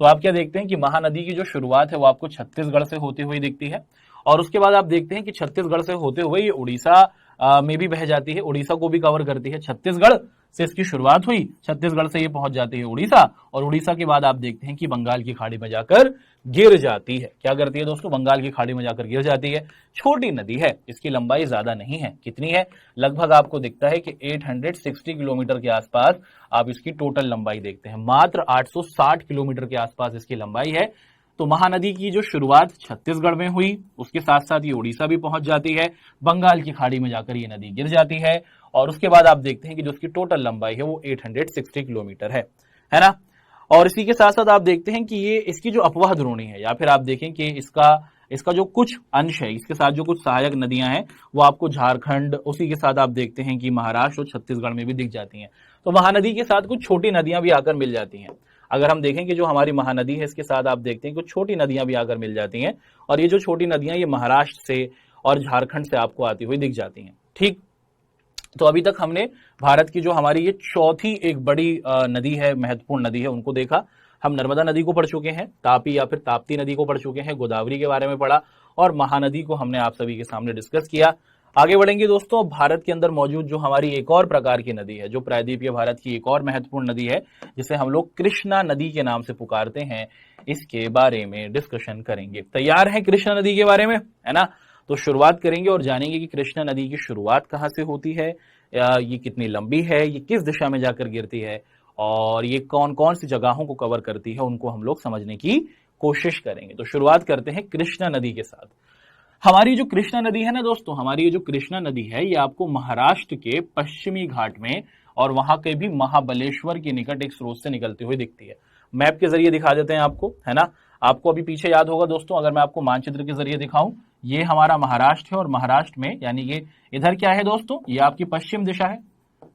तो आप क्या देखते हैं कि महानदी की जो शुरुआत है वो आपको छत्तीसगढ़ से होती हुई दिखती है, और उसके बाद आप देखते हैं कि छत्तीसगढ़ से होते हुए ये उड़ीसा में भी बह जाती है, उड़ीसा को भी कवर करती है। छत्तीसगढ़ से इसकी शुरुआत हुई, छत्तीसगढ़ से ये पहुंच जाती है उड़ीसा, और उड़ीसा के बाद आप देखते हैं कि बंगाल की खाड़ी में जाकर गिर जाती है। क्या करती है दोस्तों, बंगाल की खाड़ी में जाकर गिर जाती है। छोटी नदी है, इसकी लंबाई ज्यादा नहीं है। कितनी है? लगभग आपको दिखता है कि 860 किलोमीटर के आसपास आप इसकी टोटल लंबाई देखते हैं। मात्र 860 किलोमीटर के आसपास इसकी लंबाई है। तो महानदी की जो शुरुआत छत्तीसगढ़ में हुई, उसके साथ साथ ये उड़ीसा भी पहुंच जाती है, बंगाल की खाड़ी में जाकर ये नदी गिर जाती है, और उसके बाद आप देखते हैं कि जो उसकी टोटल लंबाई है वो 860 किलोमीटर है ना। और इसी के साथ साथ आप देखते हैं कि ये इसकी जो अपवाह द्रोणी है, या फिर आप देखें कि इसका जो कुछ अंश है, इसके साथ जो कुछ सहायक नदियां हैं वो आपको झारखंड, उसी के साथ आप देखते हैं कि महाराष्ट्र और छत्तीसगढ़ में भी दिख जाती हैं। तो महानदी के साथ कुछ छोटी नदियां भी आकर मिल जाती हैं। अगर हम देखें कि जो हमारी महानदी है इसके साथ आप देखते हैं कुछ छोटी नदियां भी आकर मिल जाती हैं, और ये जो छोटी नदियां ये महाराष्ट्र से और झारखंड से आपको आती हुई दिख जाती हैं। ठीक, तो अभी तक हमने भारत की जो हमारी ये चौथी एक बड़ी नदी है, महत्वपूर्ण नदी है, उनको देखा। हम नर्मदा नदी को पढ़ चुके हैं, तापी या फिर ताप्ती नदी को पढ़ चुके हैं, गोदावरी के बारे में पढ़ा, और महानदी को हमने आप सभी के सामने डिस्कस किया। आगे बढ़ेंगे दोस्तों, भारत के अंदर मौजूद जो हमारी एक और प्रकार की नदी है, जो प्रायद्वीपीय भारत की एक और महत्वपूर्ण नदी है, जिसे हम लोग कृष्णा नदी के नाम से पुकारते हैं, इसके बारे में डिस्कशन करेंगे। तैयार हैं कृष्णा नदी के बारे में, है ना? तो शुरुआत करेंगे और जानेंगे कि कृष्णा नदी की शुरुआत कहां से होती है, ये कितनी लंबी है, ये किस दिशा में जाकर गिरती है, और ये कौन कौन सी जगहों को कवर करती है, उनको हम लोग समझने की कोशिश करेंगे। तो शुरुआत करते हैं कृष्णा नदी के साथ। हमारी जो कृष्णा नदी है ना दोस्तों, हमारी ये जो कृष्णा नदी है ये आपको महाराष्ट्र के पश्चिमी घाट में और वहां के भी महाबलेश्वर के निकट एक स्रोत से निकलती हुई दिखती है। मैप के जरिए दिखा देते हैं आपको, है ना। आपको अभी पीछे याद होगा दोस्तों, अगर मैं आपको मानचित्र के जरिए दिखाऊं, ये हमारा महाराष्ट्र है, और महाराष्ट्र में यानी ये इधर क्या है दोस्तों, ये आपकी पश्चिम दिशा है,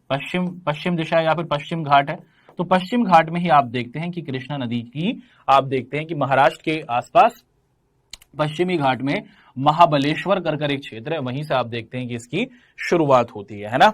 पश्चिम दिशा या फिर पश्चिम घाट है। तो पश्चिम घाट में ही आप देखते हैं कि कृष्णा नदी की, आप देखते हैं कि महाराष्ट्र के आसपास पश्चिमी घाट में महाबलेश्वर कर एक क्षेत्र है, वहीं से आप देखते हैं कि इसकी शुरुआत होती है ना।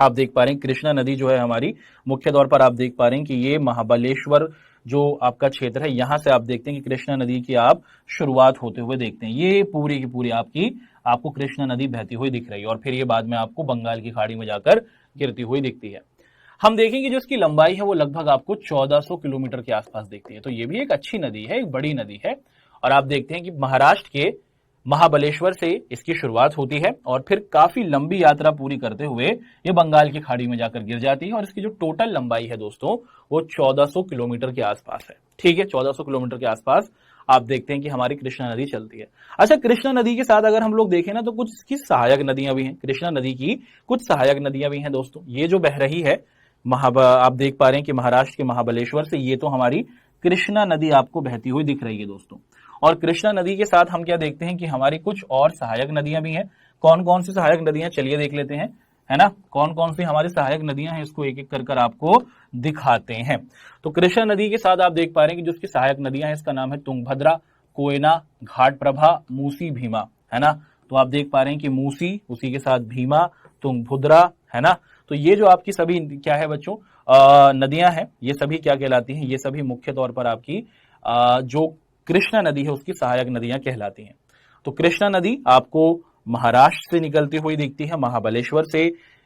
आप देख पा रहे हैं कृष्णा नदी जो है हमारी, मुख्य तौर पर आप देख पा रहे हैं कि ये महाबलेश्वर जो आपका क्षेत्र है, यहां से आप देखते हैं कि कृष्णा नदी की आप शुरुआत होते हुए देखते हैं। ये पूरी की पूरी आपको कृष्णा नदी बहती हुई दिख रही है, और फिर ये बाद में आपको बंगाल की खाड़ी में जाकर गिरती हुई दिखती है। हम देखेंगे जो इसकी लंबाई है वो लगभग आपको 1400 किलोमीटर के आसपास दिखती है। तो ये भी एक अच्छी नदी है, एक बड़ी नदी है, और आप देखते हैं कि महाराष्ट्र के महाबलेश्वर से इसकी शुरुआत होती है, और फिर काफी लंबी यात्रा पूरी करते हुए ये बंगाल की खाड़ी में जाकर गिर जाती है, और इसकी जो टोटल लंबाई है दोस्तों वो 1400 किलोमीटर के आसपास है। ठीक है, 1400 किलोमीटर के आसपास आप देखते हैं कि हमारी कृष्णा नदी चलती है। अच्छा, कृष्णा नदी के साथ अगर हम लोग देखें ना, तो कुछ इसकी सहायक नदियां भी हैं। कृष्णा नदी की कुछ सहायक नदियां भी हैं दोस्तों। ये जो बह रही है आप देख पा रहे हैं कि महाराष्ट्र के महाबलेश्वर से, ये तो हमारी कृष्णा नदी आपको बहती हुई दिख रही है दोस्तों। और कृष्णा नदी के साथ हम क्या देखते हैं कि हमारी कुछ और सहायक नदियां भी हैं। कौन कौन सी सहायक नदियां, चलिए देख लेते हैं, है ना। कौन कौन सी हमारी सहायक नदियां हैं, इसको एक एक कर आपको दिखाते हैं। तो कृष्णा नदी के साथ आप देख पा रहे हैं कि जो उसकी सहायक नदियां हैं, इसका नाम है तुंगभद्रा, कोयना, घाटप्रभा, मूसी, भीमा, है ना। तो आप देख पा रहे हैं कि मूसी, उसी के साथ भीमा, तुंगभद्रा, है ना। तो ये जो आपकी सभी क्या है बच्चों, नदियां हैं, ये सभी क्या कहलाती हैं, ये सभी मुख्य तौर पर आपकी जो कृष्णा नदी है उसकी सहायक नदियां कहलाती हैं। तो कृष्णा नदी आपको महाराष्ट्र से निकलती हुई दिखती है, महाबलेश्वर से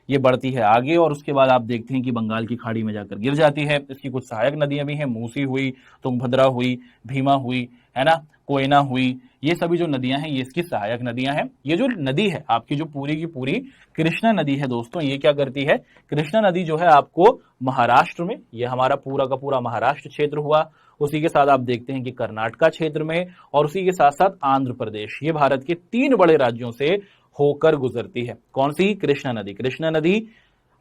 ये बढ़ती है आगे, और उसके बाद आप देखते हैं कि बंगाल की खाड़ी में जाकर गिर जाती है। इसकी कुछ सहायक नदियां भी हैं, मूसी हुई, तुंगभद्रा हुई, भीमा हुई, है ना, कोयना हुई, ये सभी जो नदियां हैं ये इसकी सहायक नदियां हैं। ये जो नदी है आपकी जो पूरी की पूरी कृष्णा नदी है दोस्तों, ये क्या करती है, कृष्णा नदी जो है आपको महाराष्ट्र में, ये हमारा पूरा का पूरा महाराष्ट्र क्षेत्र हुआ, उसी के साथ आप देखते हैं कि कर्नाटका क्षेत्र में, और उसी के साथ साथ आंध्र प्रदेश, ये भारत के 3 बड़े राज्यों से होकर गुजरती है। कौन सी, कृष्णा नदी। कृष्णा नदी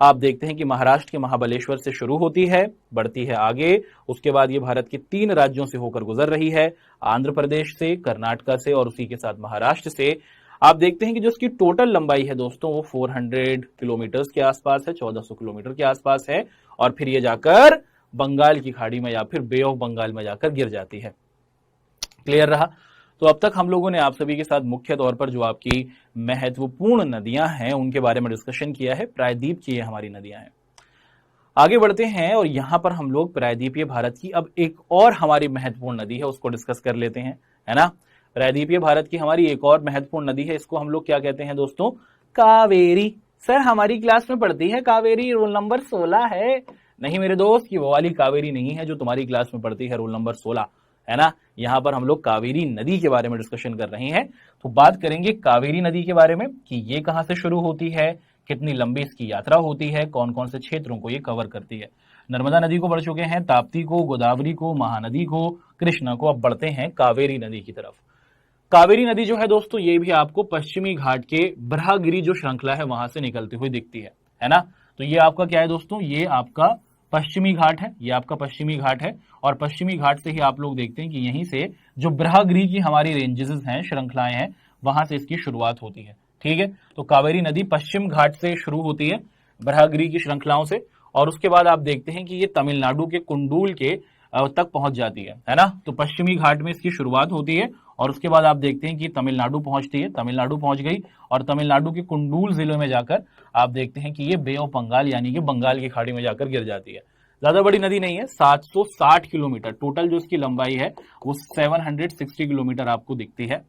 आप देखते हैं कि महाराष्ट्र के महाबलेश्वर से शुरू होती है, बढ़ती है आगे, उसके बाद ये भारत के 3 राज्यों से होकर गुजर रही है, आंध्र प्रदेश से, कर्नाटका से और उसी के साथ महाराष्ट्र से। आप देखते हैं कि जो इसकी टोटल लंबाई है दोस्तों वो 400 किलोमीटर के आसपास है, 1400 किलोमीटर के आसपास है, और फिर ये जाकर बंगाल की खाड़ी में या फिर बे ऑफ बंगाल में जाकर गिर जाती है। क्लियर रहा। तो अब तक हम लोगों ने आप सभी के साथ मुख्य तौर पर जो आपकी महत्वपूर्ण नदियां हैं उनके बारे में डिस्कशन किया है। प्रायद्वीप की ये हमारी नदियां हैं। आगे बढ़ते हैं और यहां पर हम लोग प्रायद्वीपीय भारत की अब एक और हमारी महत्वपूर्ण नदी है उसको डिस्कस कर लेते हैं, है ना। प्रायद्वीपीय भारत की हमारी एक और महत्वपूर्ण नदी है, इसको हम लोग क्या कहते हैं दोस्तों, कावेरी। सर हमारी क्लास में पढ़ती है कावेरी, रोल नंबर 16 है। नहीं मेरे दोस्त, ये वो वाली कावेरी नहीं है जो तुम्हारी क्लास में पढ़ती है रोल नंबर 16, है ना। यहां पर हम लोग कावेरी नदी के बारे में डिस्कशन कर रहे हैं। तो बात करेंगे कावेरी नदी के बारे में कि ये कहां से शुरू होती है, कितनी लंबी इसकी यात्रा होती है, कौन कौन से क्षेत्रों को ये कवर करती है। नर्मदा नदी को बढ़ चुके हैं, ताप्ती को, गोदावरी को, महानदी को, कृष्णा को, अब बढ़ते हैं कावेरी नदी की तरफ। कावेरी नदी जो है दोस्तों ये भी आपको पश्चिमी घाट के ब्रह्मगिरी जो श्रृंखला है वहां से निकलती हुई दिखती है ना। तो ये आपका क्या है दोस्तों, ये आपका पश्चिमी घाट है, ये आपका पश्चिमी घाट है, और पश्चिमी घाट से ही आप लोग देखते हैं कि यहीं से जो ब्रह्मगिरी की हमारी रेंजेस हैं, श्रृंखलाएं हैं, वहां से इसकी शुरुआत होती है। ठीक है, तो कावेरी नदी पश्चिम घाट से शुरू होती है, ब्रह्मगिरी की श्रृंखलाओं से, और उसके बाद आप देखते हैं कि ये तमिलनाडु के कुंडूल के तक पहुंच जाती है ना। तो पश्चिमी घाट में इसकी शुरुआत होती है और उसके बाद आप देखते हैं कि तमिलनाडु पहुंचती है, तमिलनाडु पहुंच गई और तमिलनाडु के कुंडूल जिले में जाकर आप देखते हैं कि ये बे ऑफ बंगाल यानी कि बंगाल की खाड़ी में जाकर गिर जाती है। ज्यादा बड़ी नदी नहीं है, 760 किलोमीटर टोटल जो इसकी लंबाई है वो 760 किलोमीटर आपको दिखती है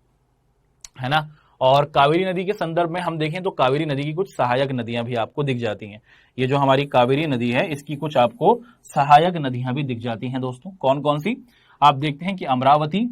ना। और कावेरी नदी के संदर्भ में हम देखें तो कावेरी नदी की कुछ सहायक नदियां भी आपको दिख जाती हैं। ये जो हमारी कावेरी नदी है इसकी कुछ आपको सहायक नदियां भी दिख जाती हैं दोस्तों। कौन कौन सी, आप देखते हैं कि अमरावती,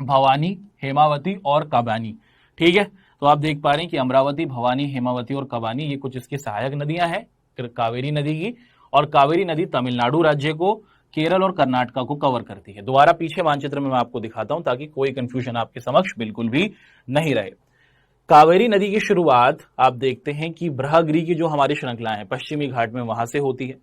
भवानी, हेमावती और कबानी। ठीक है, तो आप देख पा रहे हैं कि अमरावती, भवानी, हेमावती और कबानी ये कुछ इसकी सहायक नदियां हैं कावेरी नदी की। और कावेरी नदी तमिलनाडु राज्य को, केरल और कर्नाटका को कवर करती है। दोबारा पीछे मानचित्र में मैं आपको दिखाता हूं ताकि कोई कंफ्यूजन आपके समक्ष बिल्कुल भी नहीं रहे। कावेरी नदी की शुरुआत आप देखते हैं कि ब्रह्मगिरी की जो हमारी श्रृंखला है पश्चिमी घाट में वहां से होती है,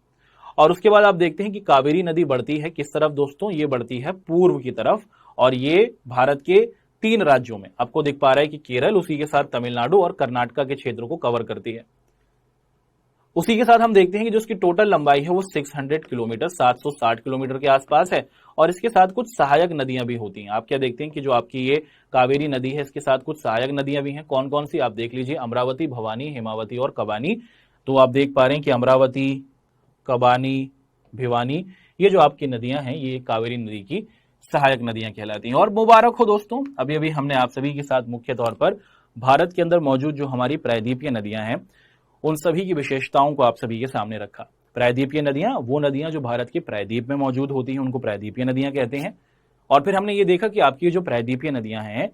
और उसके बाद आप देखते हैं कि कावेरी नदी बढ़ती है किस तरफ दोस्तों, ये बढ़ती है पूर्व की तरफ, और ये भारत के 3 राज्यों में आपको दिख पा रहा है कि केरल, उसी के साथ तमिलनाडु और कर्नाटका के क्षेत्रों को कवर करती है। उसी के साथ हम देखते हैं कि जो इसकी टोटल लंबाई है वो 600 किलोमीटर, 760 किलोमीटर के आसपास है, और इसके साथ कुछ सहायक नदियां भी होती हैं। आप क्या देखते हैं कि जो आपकी ये कावेरी नदी है इसके साथ कुछ सहायक नदियां भी हैं। कौन कौन सी, आप देख लीजिए, अमरावती, भवानी, हेमावती और कबानी। तो आप देख पा रहे हैं कि अमरावती, कबानी, भिवानी, ये जो आपकी नदियां हैं ये कावेरी नदी की सहायक नदियां कहलाती हैं। और मुबारक हो दोस्तों, अभी अभी हमने आप सभी के साथ मुख्य तौर पर भारत के अंदर मौजूद जो हमारी प्रायद्वीपीय नदियां हैं उन सभी की विशेषताओं को आप सभी के सामने रखा। प्रायद्वीपीय नदियां, वो नदियां जो भारत के प्रायद्वीप में मौजूद होती हैं उनको प्रायद्वीपीय नदियां कहते हैं। और फिर हमने ये देखा कि आपकी जो प्रायद्वीपीय नदियां हैं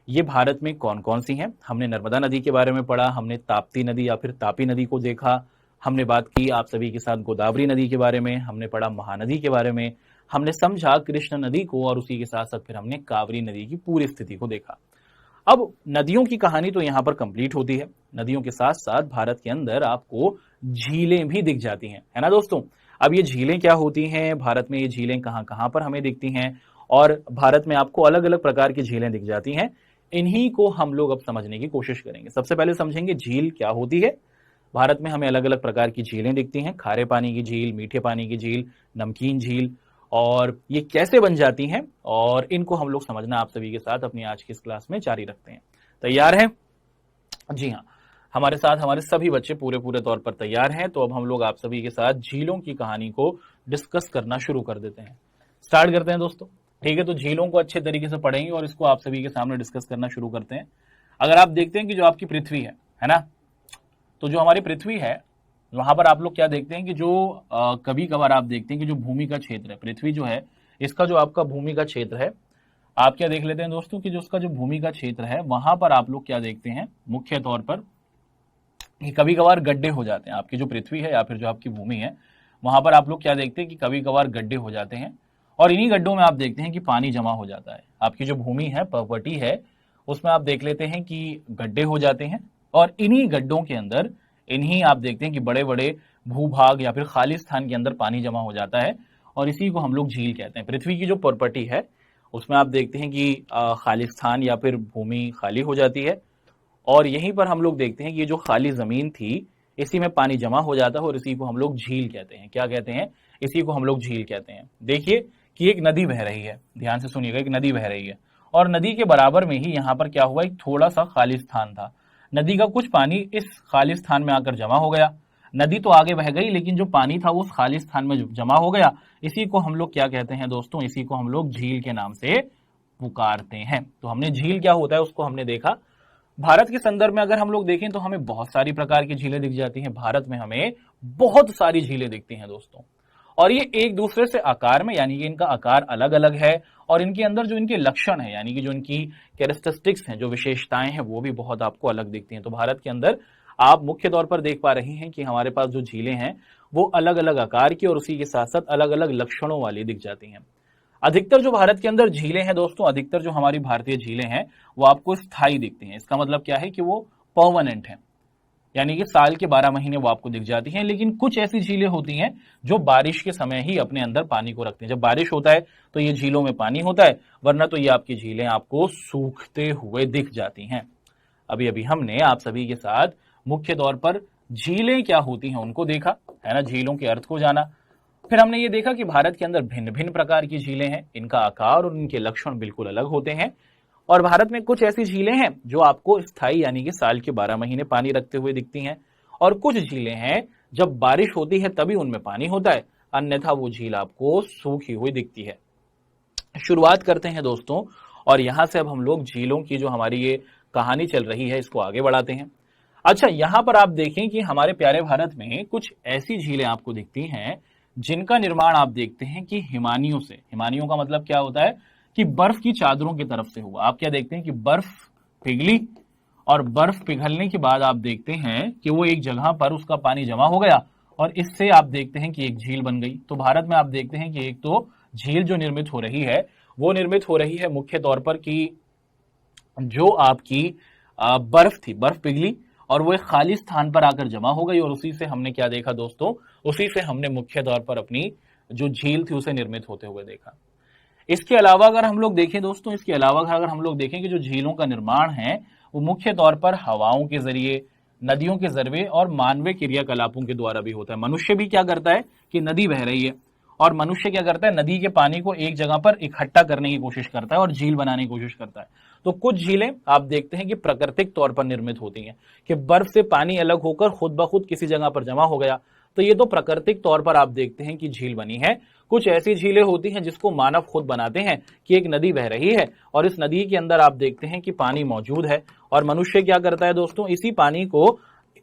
ये भारत में कौन कौन सी हैं। हमने नर्मदा नदी के बारे में पढ़ा, हमने ताप्ती नदी या फिर तापी नदी को देखा, हमने बात की आप सभी के साथ गोदावरी नदी के बारे में, हमने पढ़ा महानदी के बारे में, हमने समझा कृष्ण नदी को, और उसी के साथ साथ फिर हमने कावेरी नदी की पूरी स्थिति को देखा। अब नदियों की कहानी तो यहां पर कंप्लीट होती है। नदियों के साथ साथ भारत के अंदर आपको झीलें भी दिख जाती हैं, है ना दोस्तों। अब ये झीलें क्या होती हैं, भारत में ये झीलें कहां कहां पर हमें दिखती हैं, और भारत में आपको अलग अलग प्रकार की झीलें दिख जाती हैं। इन्हीं को हम लोग अब समझने की कोशिश करेंगे। सबसे पहले समझेंगे झील क्या होती है। भारत में हमें अलग अलग प्रकार की झीलें दिखती हैं, खारे पानी की झील, मीठे पानी की झील, नमकीन झील, और ये कैसे बन जाती हैं और इनको हम लोग समझना आप सभी के साथ अपनी आज की इस क्लास में जारी रखते हैं। तैयार हैं? जी हाँ, हमारे साथ हमारे सभी बच्चे पूरे तौर पर तैयार हैं। तो अब हम लोग आप सभी के साथ झीलों की कहानी को डिस्कस करना शुरू कर देते हैं। स्टार्ट करते हैं दोस्तों। ठीक है, तो झीलों को अच्छे तरीके से पढ़ेंगे और इसको आप सभी के सामने डिस्कस करना शुरू करते हैं। अगर आप देखते हैं कि जो आपकी पृथ्वी है ना, तो जो हमारी पृथ्वी है वहां पर आप लोग क्या देखते हैं कि जो कभी कभार आप देखते हैं कि जो भूमि का क्षेत्र है, पृथ्वी जो है इसका जो आपका भूमि का क्षेत्र है आप क्या देख लेते हैं दोस्तों कि जो उसका जो भूमि का क्षेत्र है वहां पर आप लोग क्या देखते हैं मुख्य तौर पर कि कभी कभार गड्ढे हो जाते हैं। आपकी जो पृथ्वी है या फिर जो आपकी भूमि है वहां पर आप लोग क्या देखते हैं कि कभी कभार गड्ढे हो जाते हैं और इन्हीं गड्ढों में आप देखते हैं कि पानी जमा हो जाता है। आपकी जो भूमि है प्रॉपर्टी है उसमें आप देख लेते हैं कि गड्ढे हो जाते हैं और इन्हीं गड्ढों के अंदर इन्हीं आप देखते हैं कि बड़े बड़े भूभाग या फिर खाली स्थान के अंदर पानी जमा हो जाता है और इसी को हम लोग झील कहते हैं। पृथ्वी की जो प्रॉपर्टी है उसमें आप देखते हैं कि खाली स्थान या फिर भूमि खाली हो जाती है और यहीं पर हम लोग देखते हैं कि ये जो खाली जमीन थी इसी में पानी जमा हो जाता है और इसी को हम लोग झील कहते हैं। क्या कहते हैं? इसी को हम लोग झील कहते हैं। देखिए कि एक नदी बह रही है, ध्यान से सुनिएगा, एक नदी बह रही है और नदी के बराबर में ही यहाँ पर क्या हुआ, एक थोड़ा सा खाली स्थान था। नदी का कुछ पानी इस खाली स्थान में आकर जमा हो गया। नदी तो आगे बह गई लेकिन जो पानी था वो उस खाली स्थान में जमा हो गया। इसी को हम लोग क्या कहते हैं दोस्तों? इसी को हम लोग झील के नाम से पुकारते हैं। तो हमने झील क्या होता है उसको हमने देखा। भारत के संदर्भ में अगर हम लोग देखें तो हमें बहुत सारी प्रकार की झीलें दिख जाती हैं। भारत में हमें बहुत सारी झीलें दिखती हैं दोस्तों और ये एक दूसरे से आकार में यानी कि इनका आकार अलग अलग है और इनके अंदर जो इनके लक्षण है यानी कि जो इनकी कैरेक्टरिस्टिक्स हैं, जो विशेषताएं हैं वो भी बहुत आपको अलग दिखती हैं। तो भारत के अंदर आप मुख्य तौर पर देख पा रही हैं कि हमारे पास जो झीलें हैं वो अलग अलग आकार की और उसी के साथ साथ अलग अलग लक्षणों वाली दिख जाती हैं। अधिकतर जो भारत के अंदर झीलें हैं दोस्तों, अधिकतर जो हमारी भारतीय झीलें हैं वो आपको स्थायी दिखती हैं। इसका मतलब क्या है कि वो परमानेंट है यानी कि साल के 12 महीने वो आपको दिख जाती हैं। लेकिन कुछ ऐसी झीलें होती हैं जो बारिश के समय ही अपने अंदर पानी को रखती हैं। जब बारिश होता है तो ये झीलों में पानी होता है, वरना तो ये आपकी झीलें आपको सूखते हुए दिख जाती हैं। अभी अभी हमने आप सभी के साथ मुख्य तौर पर झीलें क्या होती हैं उनको देखा है ना, झीलों के अर्थ को जाना। फिर हमने ये देखा कि भारत के अंदर भिन्न भिन्न प्रकार की झीलें हैं, इनका आकार और इनके लक्षण बिल्कुल अलग होते हैं। और भारत में कुछ ऐसी झीलें हैं जो आपको स्थायी यानी कि साल के 12 महीने पानी रखते हुए दिखती हैं और कुछ झीलें हैं जब बारिश होती है तभी उनमें पानी होता है, अन्यथा वो झील आपको सूखी हुई दिखती है। शुरुआत करते हैं दोस्तों और यहां से अब हम लोग झीलों की जो हमारी ये कहानी चल रही है इसको आगे बढ़ाते हैं। अच्छा, यहां पर आप देखें कि हमारे प्यारे भारत में कुछ ऐसी झीलें आपको दिखती हैं जिनका निर्माण आप देखते हैं कि हिमानियों से। हिमानियों का मतलब क्या होता है कि बर्फ की चादरों की तरफ से हुआ। आप क्या देखते हैं कि बर्फ पिघली और बर्फ पिघलने के बाद आप देखते हैं कि वो एक जगह पर उसका पानी जमा हो गया और इससे आप देखते हैं कि एक झील बन गई। तो भारत में आप देखते हैं कि एक तो झील जो निर्मित हो रही है वो निर्मित हो रही है मुख्य तौर पर कि जो आपकी बर्फ थी, बर्फ पिघली और वो एक खाली स्थान पर आकर जमा हो गई और उसी से हमने क्या देखा दोस्तों? उसी से हमने मुख्य तौर पर अपनी जो झील थी उसे निर्मित होते हुए देखा। इसके अलावा अगर हम लोग देखें दोस्तों, इसके अलावा अगर हम लोग देखें कि जो झीलों का निर्माण है वो मुख्य तौर पर हवाओं के जरिए, नदियों के जरिए और मानवीय क्रियाकलापों के द्वारा भी होता है। मनुष्य भी क्या करता है कि नदी बह रही है और मनुष्य क्या करता है, नदी के पानी को एक जगह पर इकट्ठा करने की कोशिश करता है और झील बनाने की कोशिश करता है। तो कुछ झीलें आप देखते हैं कि प्राकृतिक तौर पर निर्मित होती हैं कि बर्फ से पानी अलग होकर खुद ब खुद किसी जगह पर जमा हो गया, तो ये तो प्राकृतिक तौर पर आप देखते हैं कि झील बनी है। कुछ ऐसी झीलें होती हैं जिसको मानव खुद बनाते हैं कि एक नदी बह रही है और इस नदी के अंदर आप देखते हैं कि पानी मौजूद है और मनुष्य क्या करता है दोस्तों, इसी पानी को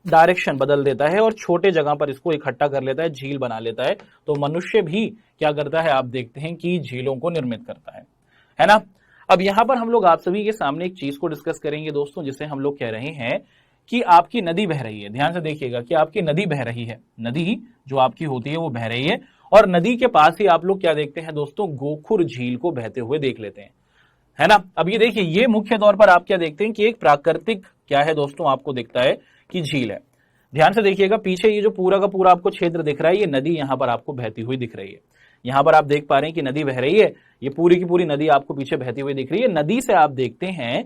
डायरेक्शन बदल देता है और छोटे जगह पर इसको इकट्ठा कर लेता है, झील बना लेता है। तो मनुष्य भी क्या करता है, आप देखते हैं कि झीलों को निर्मित करता है ना। अब यहां पर हम लोग आप सभी के सामने एक चीज को डिस्कस करेंगे दोस्तों, जिसे हम लोग कह रहे हैं कि आपकी नदी बह रही है। ध्यान से देखिएगा कि आपकी नदी बह रही है, नदी जो आपकी होती है वो बह रही है और नदी के पास ही आप लोग क्या देखते हैं दोस्तों, गोखुर झील को बहते हुए देख लेते हैं, है ना। अब ये देखिए, ये मुख्य तौर पर आप क्या देखते हैं कि एक प्राकृतिक क्या है दोस्तों, आपको दिखता है कि झील है। ध्यान से देखिएगा, पीछे ये जो पूरा का पूरा आपको क्षेत्र दिख रहा है, ये नदी यहां पर आपको बहती हुई दिख रही है। यहां पर आप देख पा रहे हैं कि नदी बह रही है, ये पूरी की पूरी नदी आपको पीछे बहती हुई दिख रही है। नदी से आप देखते हैं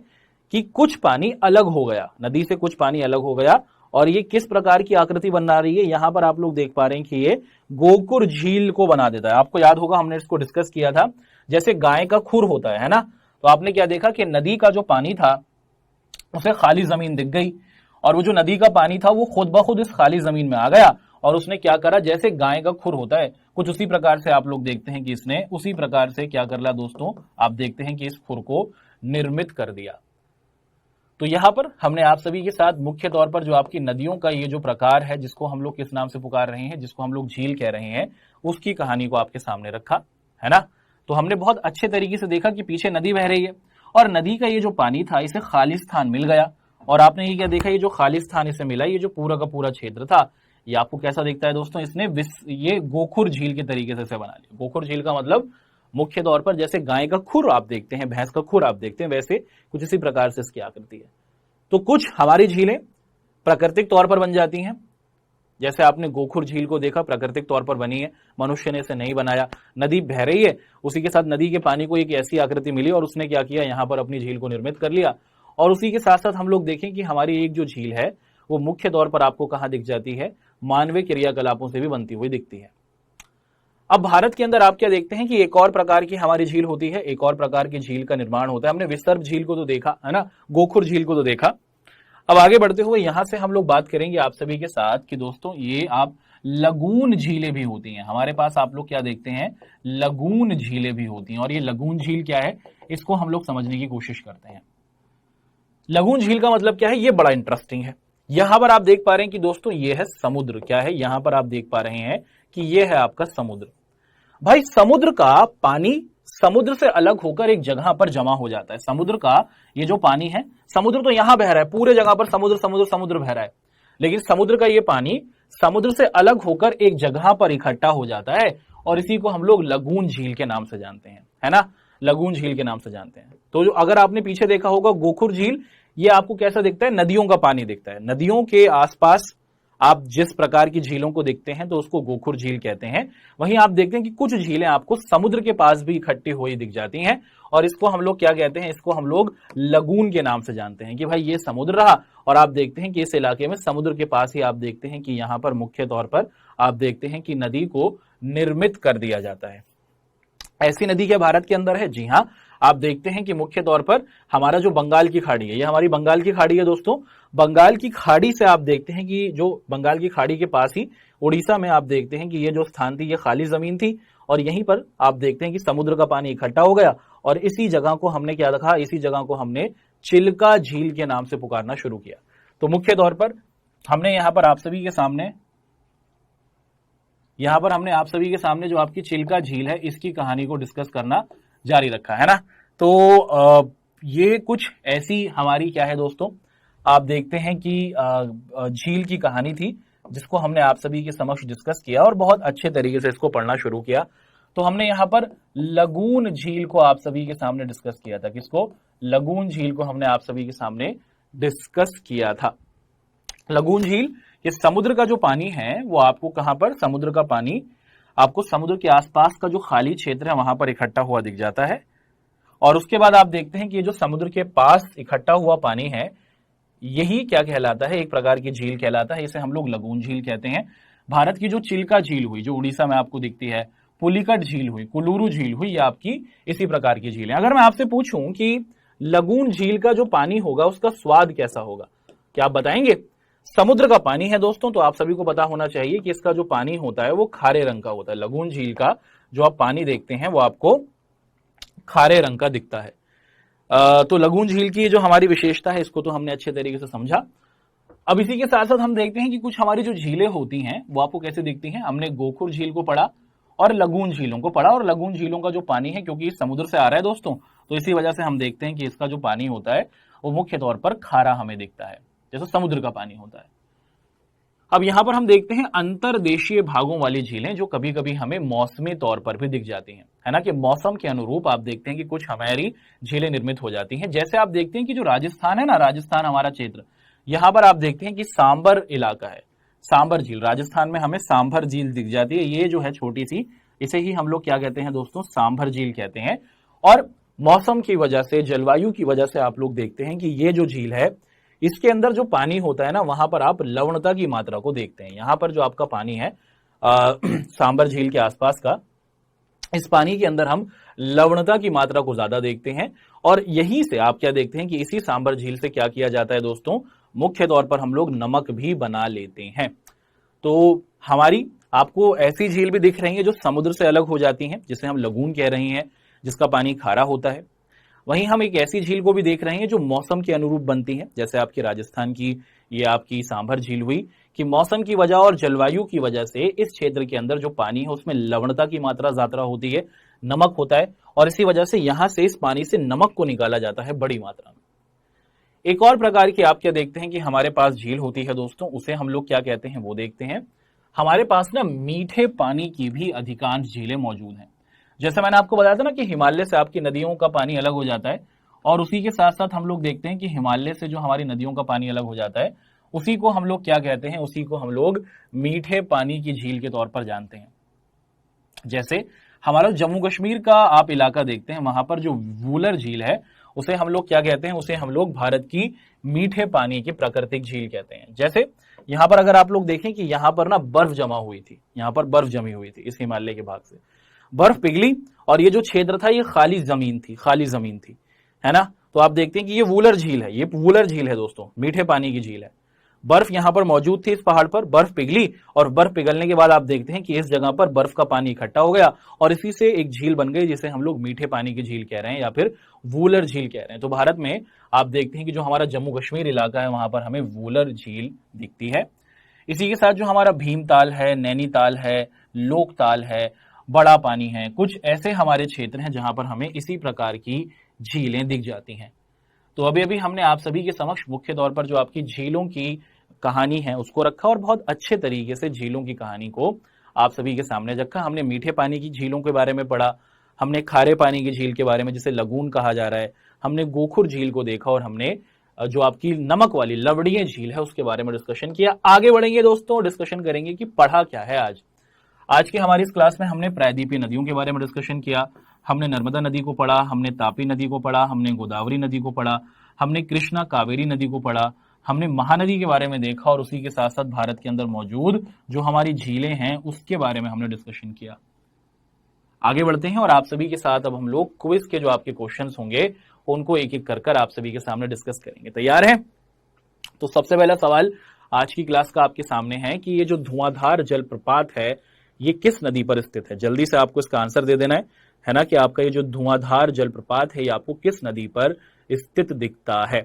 कि कुछ पानी अलग हो गया, नदी से कुछ पानी अलग हो गया और ये किस प्रकार की आकृति बना रही है, यहां पर आप लोग देख पा रहे हैं कि ये गोकुर झील को बना देता है। आपको याद होगा हमने इसको डिस्कस किया था, जैसे गाय का खुर होता है ना। तो आपने क्या देखा कि नदी का जो पानी था उसे खाली जमीन दिख गई और वो जो नदी का पानी था वो खुद ब खुद इस खाली जमीन में आ गया और उसने क्या करा, जैसे गाय का खुर होता है कुछ उसी प्रकार से आप लोग देखते हैं कि इसने उसी प्रकार से क्या कर लिया दोस्तों, आप देखते हैं कि इस खुर को निर्मित कर दिया। तो यहां पर हमने आप सभी के साथ मुख्य तौर पर जो आपकी नदियों का ये जो प्रकार है, जिसको हम लोग किस नाम से पुकार रहे हैं, जिसको हम लोग झील कह रहे हैं, उसकी कहानी को आपके सामने रखा, है ना। तो हमने बहुत अच्छे तरीके से देखा कि पीछे नदी बह रही है और नदी का ये जो पानी था इसे खाली स्थान मिल गया, और आपने ये क्या देखा, ये जो खाली स्थान इसे मिला, ये जो पूरा का पूरा क्षेत्र था, ये आपको कैसा दिखता है दोस्तों, इसने ये गोखुर झील के तरीके से इसे बना लिया। गोखुर झील का मतलब मुख्य तौर पर जैसे गाय का खुर आप देखते हैं, भैंस का खुर आप देखते हैं, वैसे कुछ इसी प्रकार से इसकी आकृति है। तो कुछ हमारी झीलें प्राकृतिक तौर पर बन जाती हैं, जैसे आपने गोखुर झील को देखा, प्राकृतिक तौर पर बनी है, मनुष्य ने इसे नहीं बनाया। नदी बह रही है, उसी के साथ नदी के पानी को एक ऐसी आकृति मिली और उसने क्या किया, यहां पर अपनी झील को निर्मित कर लिया। और उसी के साथ साथ हम लोग देखें कि हमारी एक जो झील है वो मुख्य तौर पर आपको कहां दिख जाती है, मानवीय क्रियाकलापों से भी बनती हुई दिखती है। अब भारत के अंदर आप क्या देखते हैं कि एक और प्रकार की हमारी झील होती है, एक और प्रकार की झील का निर्माण होता है। हमने विसर्प झील को तो देखा है ना, गोखुर झील को तो देखा। अब आगे बढ़ते हुए यहां से हम लोग बात करेंगे आप सभी के साथ कि दोस्तों ये आप लगून झीलें भी होती हैं हमारे पास। आप लोग क्या देखते हैं, लगून झीलें भी होती हैं। और ये लगून झील क्या है, इसको हम लोग समझने की कोशिश करते हैं। लगून झील का मतलब क्या है, ये बड़ा इंटरेस्टिंग है। यहां पर आप देख पा रहे हैं कि दोस्तों ये है समुद्र, क्या है, यहां पर आप देख पा रहे हैं कि ये है आपका समुद्र। भाई समुद्र का पानी समुद्र से अलग होकर एक जगह पर जमा हो जाता है। समुद्र का ये जो पानी है, समुद्र तो यहां बह रहा है, पूरे जगह पर समुद्र समुद्र समुद्र बह रहा है, लेकिन समुद्र का ये पानी समुद्र से अलग होकर एक जगह पर इकट्ठा हो जाता है और इसी को हम लोग लगून झील के नाम से जानते हैं, है ना, लगून झील के नाम से जानते हैं। तो जो अगर आपने पीछे देखा होगा गोखुर झील, ये आपको कैसा दिखता है, नदियों का पानी दिखता है। नदियों के आसपास आप जिस प्रकार की झीलों को देखते हैं तो उसको गोखुर झील कहते हैं। वहीं आप देखते हैं कि कुछ झीलें आपको समुद्र के पास भी इकट्ठी हुई दिख जाती हैं और इसको हम लोग क्या कहते हैं, इसको हम लोग लगून के नाम से जानते हैं कि भाई ये समुद्र रहा और आप देखते हैं कि इस इलाके में समुद्र के पास ही आप देखते हैं कि यहां पर मुख्य तौर पर आप देखते हैं कि नदी को निर्मित कर दिया जाता है। ऐसी नदी क्या भारत के अंदर है? जी हां, आप देखते हैं कि मुख्य तौर पर हमारा जो बंगाल की खाड़ी है, ये हमारी बंगाल की खाड़ी है दोस्तों। बंगाल की खाड़ी से आप देखते हैं कि जो बंगाल की खाड़ी के पास ही उड़ीसा में आप देखते हैं कि ये जो स्थान थी ये खाली जमीन थी और यहीं पर आप देखते हैं कि समुद्र का पानी इकट्ठा हो गया और इसी जगह को हमने क्या रखा, इसी जगह को हमने चिल्का झील के नाम से पुकारना शुरू किया। तो मुख्य तौर पर हमने यहां पर आप सभी के सामने जो आपकी चिल्का झील है इसकी कहानी को डिस्कस करना जारी रखा है ना। तो ये कुछ ऐसी हमारी क्या है दोस्तों, आप देखते हैं कि झील की कहानी थी जिसको हमने आप सभी के समक्ष डिस्कस किया और बहुत अच्छे तरीके से इसको पढ़ना शुरू किया। तो हमने यहाँ पर लगून झील को आप सभी के सामने डिस्कस किया था। किसको? लगून झील को हमने आप सभी के सामने डिस्कस किया था। लगून झील, ये समुद्र का जो पानी है वो आपको कहां पर, समुद्र का पानी आपको समुद्र के आसपास का जो खाली क्षेत्र है वहां पर इकट्ठा हुआ दिख जाता है और उसके बाद आप देखते हैं कि ये जो समुद्र के पास इकट्ठा हुआ पानी है यही क्या कहलाता है, एक प्रकार की झील कहलाता है। इसे हम लोग लगून झील कहते हैं। भारत की जो चिल्का झील हुई जो उड़ीसा में आपको दिखती है, पुलिकट झील हुई, कुलूरू झील हुई, ये आपकी इसी प्रकार की झील है। अगर मैं आपसे पूछूं कि लगून झील का जो पानी होगा उसका स्वाद कैसा होगा, क्या आप बताएंगे? समुद्र का पानी है दोस्तों, तो आप सभी को पता होना चाहिए कि इसका जो पानी होता है वो खारे रंग का होता है। लगून झील का जो आप पानी देखते हैं वो आपको खारे रंग का दिखता है। तो लगून झील की जो हमारी विशेषता है इसको तो हमने अच्छे तरीके से समझा। अब इसी के साथ साथ हम देखते हैं कि कुछ हमारी जो झीलें होती हैं वो आपको कैसे दिखती हैं। हमने गोखुर झील को पढ़ा और लगून झीलों को पढ़ा, और लगून झीलों का जो पानी है क्योंकि समुद्र से आ रहा है दोस्तों, तो इसी वजह से हम देखते हैं कि इसका जो पानी होता है वो मुख्य तौर पर खारा हमें दिखता है, जैसे समुद्र का पानी होता है। अब यहां पर हम देखते हैं अंतरदेशीय भागों वाली झीलें जो कभी कभी हमें मौसमी तौर पर भी दिख जाती हैं, है ना, कि मौसम के अनुरूप आप देखते हैं कि कुछ हमारी झीलें निर्मित हो जाती हैं। जैसे आप देखते हैं कि जो राजस्थान है ना, राजस्थान हमारा क्षेत्र, यहां पर आप देखते हैं कि सांबर इलाका है, सांबर झील, राजस्थान में हमें सांभर झील दिख जाती है। ये जो है छोटी सी, इसे ही हम लोग क्या कहते हैं दोस्तों, सांभर झील कहते हैं। और मौसम की वजह से, जलवायु की वजह से आप लोग देखते हैं कि ये जो झील है इसके अंदर जो पानी होता है ना वहां पर आप लवणता की मात्रा को देखते हैं। यहां पर जो आपका पानी है सांबर झील के आसपास का, इस पानी के अंदर हम लवणता की मात्रा को ज्यादा देखते हैं और यहीं से आप क्या देखते हैं कि इसी सांबर झील से क्या किया जाता है दोस्तों, मुख्य तौर पर हम लोग नमक भी बना लेते हैं। तो हमारी आपको ऐसी झील भी दिख रही है जो समुद्र से अलग हो जाती हैं, जिसे हम लगून कह रहे हैं, जिसका पानी खारा होता है। वहीं हम एक ऐसी झील को भी देख रहे हैं जो मौसम के अनुरूप बनती है, जैसे आपकी राजस्थान की ये आपकी सांभर झील हुई, कि मौसम की वजह और जलवायु की वजह से इस क्षेत्र के अंदर जो पानी है उसमें लवणता की मात्रा ज्यादा होती है, नमक होता है और इसी वजह से यहां से इस पानी से नमक को निकाला जाता है बड़ी मात्रा में। एक और प्रकार की आप क्या देखते हैं कि हमारे पास झील होती है दोस्तों, उसे हम लोग क्या कहते हैं वो देखते हैं। हमारे पास ना मीठे पानी की भी अधिकांश झीलें मौजूद हैं। जैसे मैंने आपको बताया था ना कि हिमालय से आपकी नदियों का पानी अलग हो जाता है, और उसी के साथ साथ हम लोग देखते हैं कि हिमालय से जो हमारी नदियों का पानी अलग हो जाता है उसी को हम लोग क्या कहते हैं, उसी को हम लोग मीठे पानी की झील के तौर पर जानते हैं। जैसे हमारा जम्मू कश्मीर का आप इलाका देखते हैं, वहां पर जो वूलर झील है उसे हम लोग क्या कहते हैं, उसे हम लोग भारत की मीठे पानी की प्राकृतिक झील कहते हैं। जैसे यहां पर अगर आप लोग देखें कि यहां पर ना बर्फ जमा हुई थी, यहां पर बर्फ जमी हुई थी, इस हिमालय के भाग से बर्फ पिघली और ये जो क्षेत्र था ये खाली जमीन थी, है ना। तो आप देखते हैं कि ये वूलर झील है, ये वूलर झील है दोस्तों, मीठे पानी की झील है। बर्फ यहां पर मौजूद थी, इस पहाड़ पर बर्फ पिघली और बर्फ पिघलने के बाद आप देखते हैं कि इस जगह पर बर्फ का पानी इकट्ठा हो गया और इसी से एक झील बन गई जिसे हम लोग मीठे पानी की झील कह रहे हैं या फिर वूलर झील कह रहे हैं। तो भारत में आप देखते हैं कि जो हमारा जम्मू कश्मीर इलाका है वहां पर हमें वूलर झील दिखती है। इसी के साथ जो हमारा भीमताल है, नैनीताल है, लोकताल है, बड़ा पानी है, कुछ ऐसे हमारे क्षेत्र हैं जहां पर हमें इसी प्रकार की झीलें दिख जाती हैं। तो अभी अभी हमने आप सभी के समक्ष मुख्य तौर पर जो आपकी झीलों की कहानी है उसको रखा और बहुत अच्छे तरीके से झीलों की कहानी को आप सभी के सामने रखा। हमने मीठे पानी की झीलों के बारे में पढ़ा, हमने खारे पानी की झील के बारे में जिसे लगून कहा जा रहा है, हमने गोखुर झील को देखा और हमने जो आपकी नमक वाली लवड़िये झील है उसके बारे में डिस्कशन किया। आगे बढ़ेंगे दोस्तों, डिस्कशन करेंगे कि पढ़ा क्या है आज की हमारी इस क्लास में हमने प्रायद्वीपीय नदियों के बारे में डिस्कशन किया, हमने नर्मदा नदी को पढ़ा, हमने तापी नदी को पढ़ा, हमने गोदावरी नदी को पढ़ा, हमने कृष्णा कावेरी नदी को पढ़ा, हमने महानदी के बारे में देखा और उसी के साथ साथ भारत के अंदर मौजूद जो हमारी झीलें हैं उसके बारे में हमने डिस्कशन किया। आगे बढ़ते हैं और आप सभी के साथ अब हम लोग क्विज के जो आपके क्वेश्चंस होंगे उनको एक एक कर आप सभी के सामने डिस्कस करेंगे। तैयार हैं? तो सबसे पहला सवाल आज की क्लास का आपके सामने है कि ये जो धुआंधार जलप्रपात है ये किस नदी पर स्थित है। जल्दी से आपको इसका आंसर दे देना है ना, कि आपका ये जो धुआंधार जलप्रपात है ये आपको किस नदी पर स्थित दिखता है।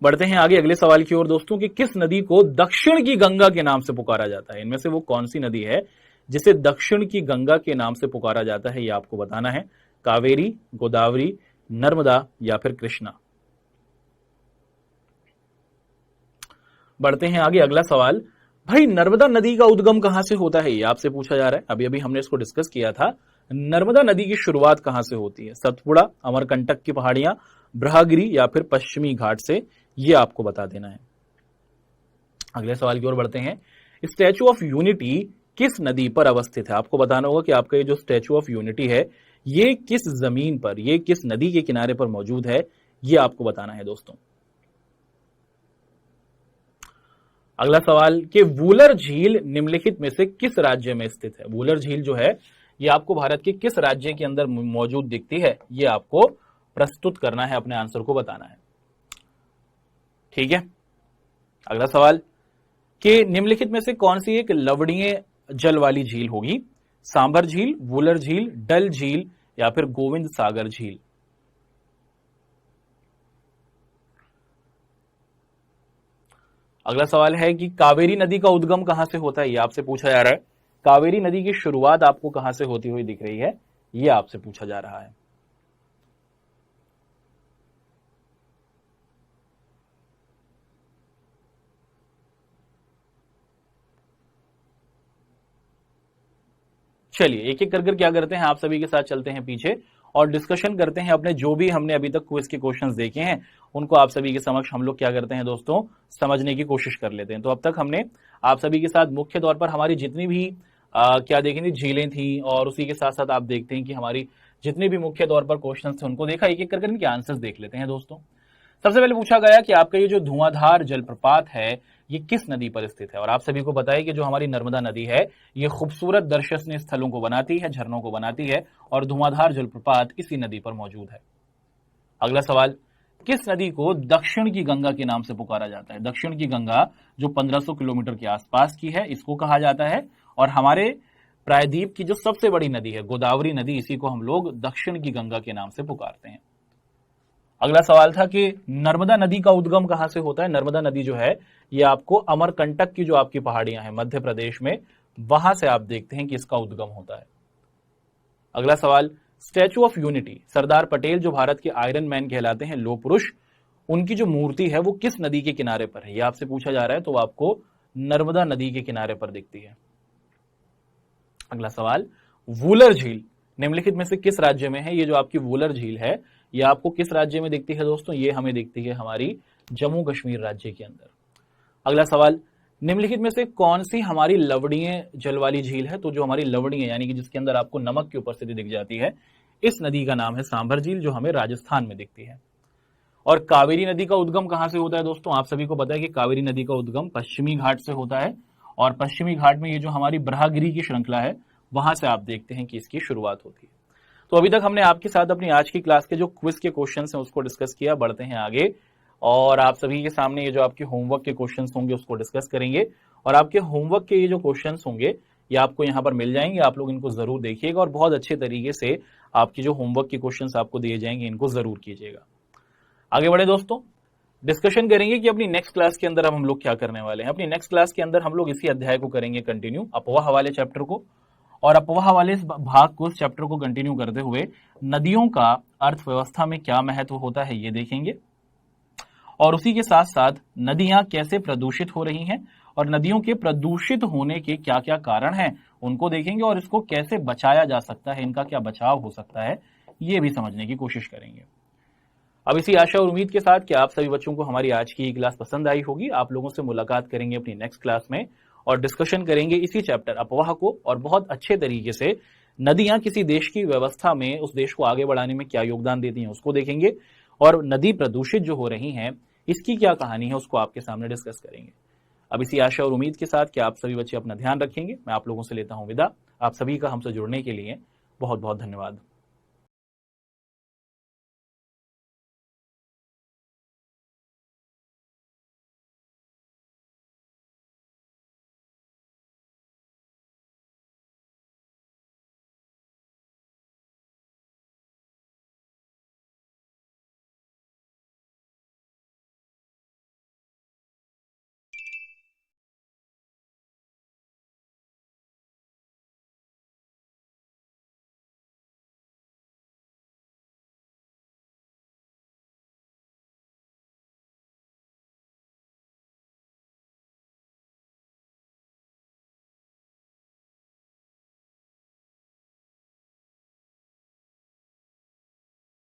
बढ़ते हैं आगे अगले सवाल की ओर दोस्तों, कि किस नदी को दक्षिण की गंगा के नाम से पुकारा जाता है। इनमें से वो कौन सी नदी है जिसे दक्षिण की गंगा के नाम से पुकारा जाता है, ये आपको बताना है। कावेरी, गोदावरी, नर्मदा या फिर कृष्णा। बढ़ते हैं आगे अगला सवाल, भाई नर्मदा नदी का उद्गम कहां से होता है, ये आपसे पूछा जा रहा है। अभी अभी हमने इसको डिस्कस किया था। नर्मदा नदी की शुरुआत कहां से होती है? सतपुड़ा, अमरकंटक की पहाड़ियां, ब्रह्मगिरी या फिर पश्चिमी घाट से, ये आपको बता देना है। अगले सवाल की ओर बढ़ते हैं, स्टैचू ऑफ यूनिटी किस नदी पर अवस्थित है? आपको बताना होगा कि आपका ये जो स्टैचू ऑफ यूनिटी है ये किस जमीन पर, ये किस नदी के किनारे पर मौजूद है, ये आपको बताना है दोस्तों। अगला सवाल, कि वूलर झील निम्नलिखित में से किस राज्य में स्थित है? वूलर झील जो है ये आपको भारत के किस राज्य के अंदर मौजूद दिखती है, ये आपको प्रस्तुत करना है, अपने आंसर को बताना है। ठीक है। अगला सवाल, कि निम्नलिखित में से कौन सी एक लवणीय जल वाली झील होगी? सांभर झील, वूलर झील, डल झील या फिर गोविंद सागर झील। अगला सवाल है कि कावेरी नदी का उद्गम कहां से होता है, ये आपसे पूछा जा रहा है। कावेरी नदी की शुरुआत आपको कहां से होती हुई दिख रही है, ये आपसे पूछा जा रहा है। चलिए एक एक कर क्या करते हैं, आप सभी के साथ चलते हैं पीछे और डिस्कशन करते हैं अपने जो भी हमने अभी तक क्विज के क्वेश्चंस देखे हैं उनको आप सभी के समक्ष हम लोग क्या करते हैं दोस्तों, समझने की कोशिश कर लेते हैं। तो अब तक हमने आप सभी के साथ मुख्य तौर पर हमारी जितनी भी क्या देखें थी, झीलें थी, और उसी के साथ साथ आप देखते हैं कि हमारी जितने भी मुख्य तौर पर क्वेश्चन थे उनको देखा। एक एक करके इनके आंसर्स देख लेते हैं दोस्तों। सबसे पहले पूछा गया कि आपका ये जो धुआंधार जलप्रपात है ये किस नदी पर स्थित है, और आप सभी को बताया कि जो हमारी नर्मदा नदी है ये खूबसूरत दर्शनीय स्थलों को बनाती है, झरनों को बनाती है, और धुआंधार जलप्रपात इसी नदी पर मौजूद है। अगला सवाल, किस नदी को दक्षिण की गंगा के नाम से पुकारा जाता है? दक्षिण की गंगा जो 1500 किलोमीटर के आसपास की है इसको कहा जाता है, और हमारे प्रायद्वीप की जो सबसे बड़ी नदी है गोदावरी नदी, इसी को हम लोग दक्षिण की गंगा के नाम से पुकारते हैं। अगला सवाल था कि नर्मदा नदी का उद्गम कहां से होता है। नर्मदा नदी जो है ये आपको अमरकंटक की जो आपकी पहाड़ियां हैं मध्य प्रदेश में, वहां से आप देखते हैं कि इसका उद्गम होता है। अगला सवाल, statue of unity, Sardar Patel जो भारत के आयरन मैन कहलाते हैं, लोह पुरुष, उनकी जो मूर्ति है वो किस नदी के किनारे पर है, ये आपसे पूछा जा रहा है, तो आपको नर्मदा नदी के किनारे पर दिखती है। अगला सवाल, वूलर झील निम्नलिखित में से किस राज्य में है। ये जो आपकी वूलर झील है ये आपको किस राज्य में दिखती है दोस्तों, ये हमें दिखती है हमारी जम्मू कश्मीर राज्य के अंदर। अगला सवाल, निम्नलिखित में से कौन सी हमारी लवणीय जल वाली झील है। तो जो हमारी लवणीय यानी कि जिसके अंदर आपको नमक की उपस्थिति दिख जाती है, इस नदी का नाम है सांभर झील, जो हमें राजस्थान में दिखती है। और कावेरी नदी का उद्गम कहां से होता है दोस्तों, आप सभी को पता है कि कावेरी नदी का उद्गम पश्चिमी घाट से होता है, और पश्चिमी घाट में ये जो हमारी ब्रह्मगिरी की श्रृंखला है वहां से आप देखते हैं कि इसकी शुरुआत होती है। तो अभी तक हमने आपके साथ अपनी आज की क्लास के जो क्विज के क्वेश्चंस हैं उसको डिस्कस किया। बढ़ते हैं आगे और आप सभी के सामने ये जो आपके होमवर्क के क्वेश्चंस होंगे उसको डिस्कस करेंगे। और आपके होमवर्क के ये जो क्वेश्चंस होंगे ये आपको यहाँ पर मिल जाएंगे, आप लोग इनको जरूर देखिएगा और बहुत अच्छे तरीके से आपकी जो होमवर्क के क्वेश्चंस आपको दिए जाएंगे इनको जरूर कीजिएगा। आगे बढ़े दोस्तों, डिस्कशन करेंगे कि अपनी नेक्स्ट क्लास के अंदर हम लोग क्या करने वाले हैं। अपनी नेक्स्ट क्लास के अंदर हम लोग इसी अध्याय को करेंगे कंटिन्यू, अपवाह वाले चैप्टर को, और अपवाह वाले इस भाग को, इस चैप्टर को कंटिन्यू करते हुए नदियों का अर्थव्यवस्था में क्या महत्व होता है ये देखेंगे, और उसी के साथ साथ नदियां कैसे प्रदूषित हो रही हैं और नदियों के प्रदूषित होने के क्या क्या कारण हैं उनको देखेंगे, और इसको कैसे बचाया जा सकता है, इनका क्या बचाव हो सकता है ये भी समझने की कोशिश करेंगे। अब इसी आशा और उम्मीद के साथ कि आप सभी बच्चों को हमारी आज की क्लास पसंद आई होगी, आप लोगों से मुलाकात करेंगे अपनी नेक्स्ट क्लास में और डिस्कशन करेंगे इसी चैप्टर अपवाह को, और बहुत अच्छे तरीके से नदियां किसी देश की व्यवस्था में उस देश को आगे बढ़ाने में क्या योगदान देती हैं उसको देखेंगे, और नदी प्रदूषित जो हो रही हैं इसकी क्या कहानी है उसको आपके सामने डिस्कस करेंगे। अब इसी आशा और उम्मीद के साथ कि आप सभी बच्चे अपना ध्यान रखेंगे, मैं आप लोगों से लेता हूं विदा। आप सभी का हमसे जुड़ने के लिए बहुत बहुत धन्यवाद।